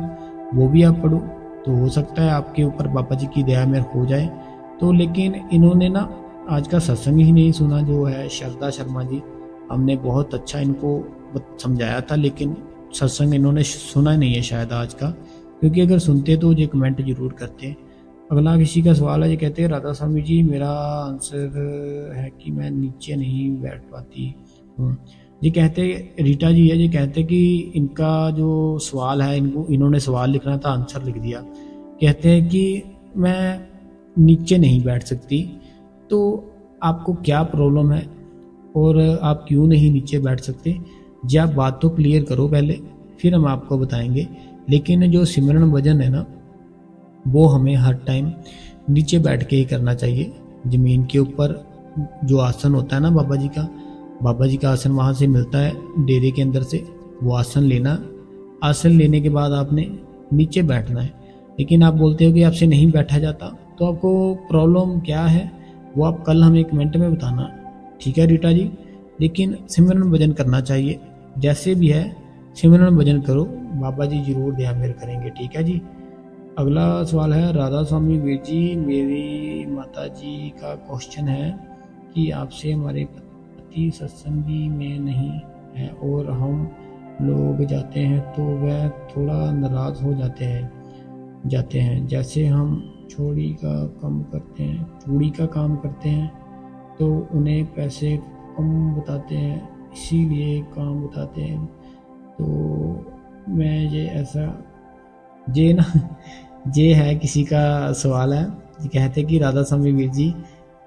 वो भी आप पढ़ो, तो हो सकता है आपके ऊपर बाबा जी की दया मेहर हो जाए। तो लेकिन इन्होंने ना आज का सत्संग ही नहीं सुना, जो है श्रद्धा शर्मा जी, हमने बहुत अच्छा इनको समझाया था, लेकिन सत्संग इन्होंने सुना नहीं है शायद आज का, क्योंकि अगर सुनते तो ये कमेंट जरूर करते। अगला किसी का सवाल है, ये कहते हैं राधा स्वामी जी, मेरा आंसर है कि मैं नीचे नहीं बैठ पाती हूँ। ये कहते रीटा जी है, ये कहते कि इनका जो सवाल है, इन्होंने सवाल लिखना था, आंसर लिख दिया। कहते हैं कि मैं नीचे नहीं बैठ सकती, तो आपको क्या प्रॉब्लम है और आप क्यों नहीं नीचे बैठ सकते, जी आप बात तो क्लियर करो पहले, फिर हम आपको बताएंगे। लेकिन जो सिमरन भजन है ना, वो हमें हर टाइम नीचे बैठ के ही करना चाहिए। ज़मीन के ऊपर जो आसन होता है ना बाबा जी का आसन वहाँ से मिलता है डेरे के अंदर से, वो आसन लेना, आसन लेने के बाद आपने नीचे बैठना है। लेकिन आप बोलते हो कि आपसे नहीं बैठा जाता, तो आपको प्रॉब्लम क्या है वो आप कल हमें कमेंट में बताना, ठीक है रीटा जी। लेकिन सिमरन भजन करना चाहिए, जैसे भी है सिमरन भजन करो, बाबा जी जरूर दया मेहर करेंगे, ठीक है जी। अगला सवाल है, राधा स्वामी वीर जी, मेरी माता जी का क्वेश्चन है कि आपसे हमारे पति सत्संगी में नहीं है और हम लोग जाते हैं तो वह थोड़ा नाराज़ हो जाते हैं। जैसे हम चूड़ी का काम करते हैं तो उन्हें पैसे कम बताते हैं, इसीलिए काम बताते हैं। तो मैं ये है किसी का सवाल है, ये कहते कि राधा स्वामी वीर जी,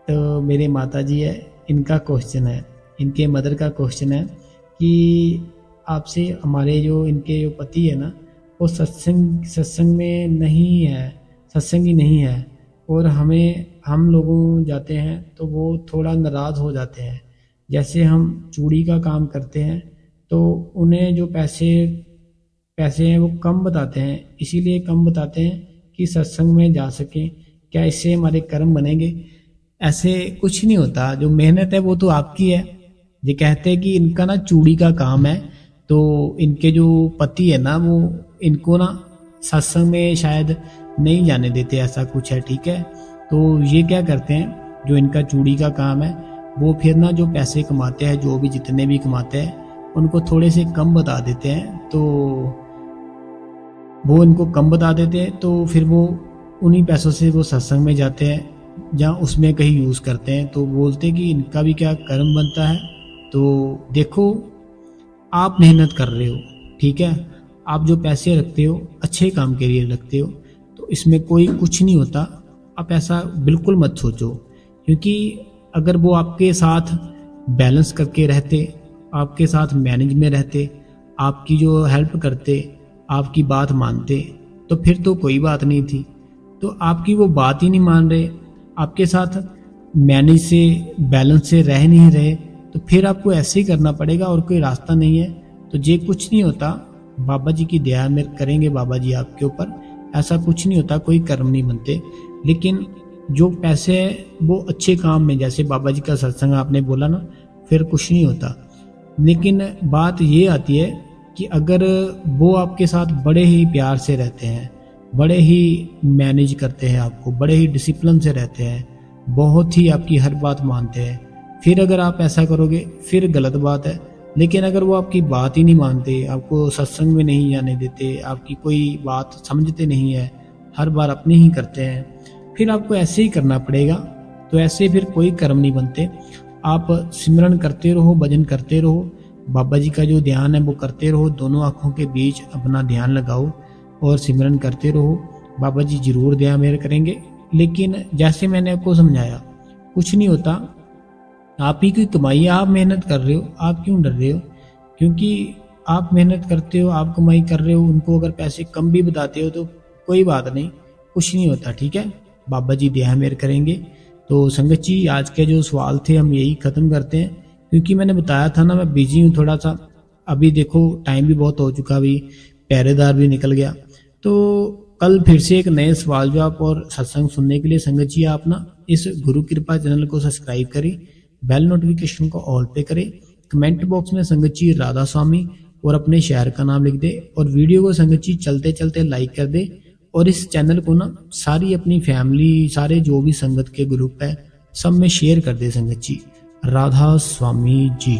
तो मेरे माता जी है, इनका क्वेश्चन है, इनके मदर का क्वेश्चन है कि आपसे हमारे जो इनके जो पति है ना, वो सत्संग में नहीं है, सत्संगी नहीं है, और हम लोग जाते हैं तो वो थोड़ा नाराज़ हो जाते हैं। जैसे हम चूड़ी का काम करते हैं तो उन्हें जो पैसे हैं वो कम बताते हैं, इसीलिए कम बताते हैं कि सत्संग में जा सकें। क्या इससे हमारे कर्म बनेंगे? ऐसे कुछ नहीं होता, जो मेहनत है वो तो आपकी है। ये कहते हैं कि इनका ना चूड़ी का काम है, तो इनके जो पति है ना, वो इनको ना सत्संग में शायद नहीं जाने देते, ऐसा कुछ है, ठीक है। तो ये क्या करते हैं, जो इनका चूड़ी का काम है, वो फिर ना जो पैसे कमाते हैं, जो भी जितने भी कमाते हैं, उनको थोड़े से कम बता देते हैं। तो वो इनको कम बता देते हैं, तो फिर वो उन्हीं पैसों से वो सत्संग में जाते हैं जहाँ उसमें कहीं यूज़ करते हैं। तो बोलते हैं कि इनका भी क्या कर्म बनता है। तो देखो, आप मेहनत कर रहे हो, ठीक है, आप जो पैसे रखते हो अच्छे काम के लिए रखते हो, तो इसमें कोई कुछ नहीं होता। आप ऐसा बिल्कुल मत सोचो, क्योंकि अगर वो आपके साथ बैलेंस करके रहते, आपके साथ मैनेज में रहते, आपकी जो हेल्प करते, आपकी बात मानते, तो फिर तो कोई बात नहीं थी। तो आपकी वो बात ही नहीं मान रहे, आपके साथ मैनेज से बैलेंस से रह नहीं रहे, तो फिर आपको ऐसे ही करना पड़ेगा, और कोई रास्ता नहीं है। तो ये कुछ नहीं होता, बाबा जी की दया में करेंगे बाबा जी आपके ऊपर, ऐसा कुछ नहीं होता, कोई कर्म नहीं बनते। लेकिन जो पैसे है वो अच्छे काम में, जैसे बाबा जी का सत्संग आपने बोला ना, फिर कुछ नहीं होता। लेकिन बात ये आती है कि अगर वो आपके साथ बड़े ही प्यार से रहते हैं, बड़े ही मैनेज करते हैं आपको, बड़े ही डिसिप्लिन से रहते हैं, बहुत ही आपकी हर बात मानते हैं, फिर अगर आप ऐसा करोगे फिर गलत बात है। लेकिन अगर वो आपकी बात ही नहीं मानते, आपको सत्संग में नहीं जाने देते, आपकी कोई बात समझते नहीं है, हर बार अपने ही करते हैं, फिर आपको ऐसे ही करना पड़ेगा। तो ऐसे फिर कोई कर्म नहीं बनते। आप सिमरन करते रहो, भजन करते रहो, बाबा जी का जो ध्यान है वो करते रहो, दोनों आँखों के बीच अपना ध्यान लगाओ और सिमरन करते रहो, बाबा जी जरूर दया मेहर करेंगे। लेकिन जैसे मैंने आपको समझाया, कुछ नहीं होता, आप ही की कमाई है, आप मेहनत कर रहे हो, आप क्यों डर रहे हो? क्योंकि आप मेहनत करते हो, आप कमाई कर रहे हो, उनको अगर पैसे कम भी बताते हो तो कोई बात नहीं, कुछ नहीं होता, ठीक है। बाबा जी दया मेहर करेंगे। तो संगत जी आज के जो सवाल थे हम यही ख़त्म करते हैं, क्योंकि मैंने बताया था ना मैं बिजी हूँ थोड़ा सा, अभी देखो टाइम भी बहुत हो चुका, अभी पहरेदार भी निकल गया। तो कल फिर से एक नए सवाल जवाब और सत्संग सुनने के लिए संगत जी आप ना इस गुरु कृपा चैनल को सब्सक्राइब करें, बेल नोटिफिकेशन को ऑल पे करें, कमेंट बॉक्स में संगत जी राधा स्वामी और अपने शहर का नाम लिख दे, और वीडियो को संगत जी चलते चलते लाइक कर दे, और इस चैनल को ना सारी अपनी फैमिली, सारे जो भी संगत के ग्रुप है सब में शेयर कर दे संगत जी। राधा स्वामी जी।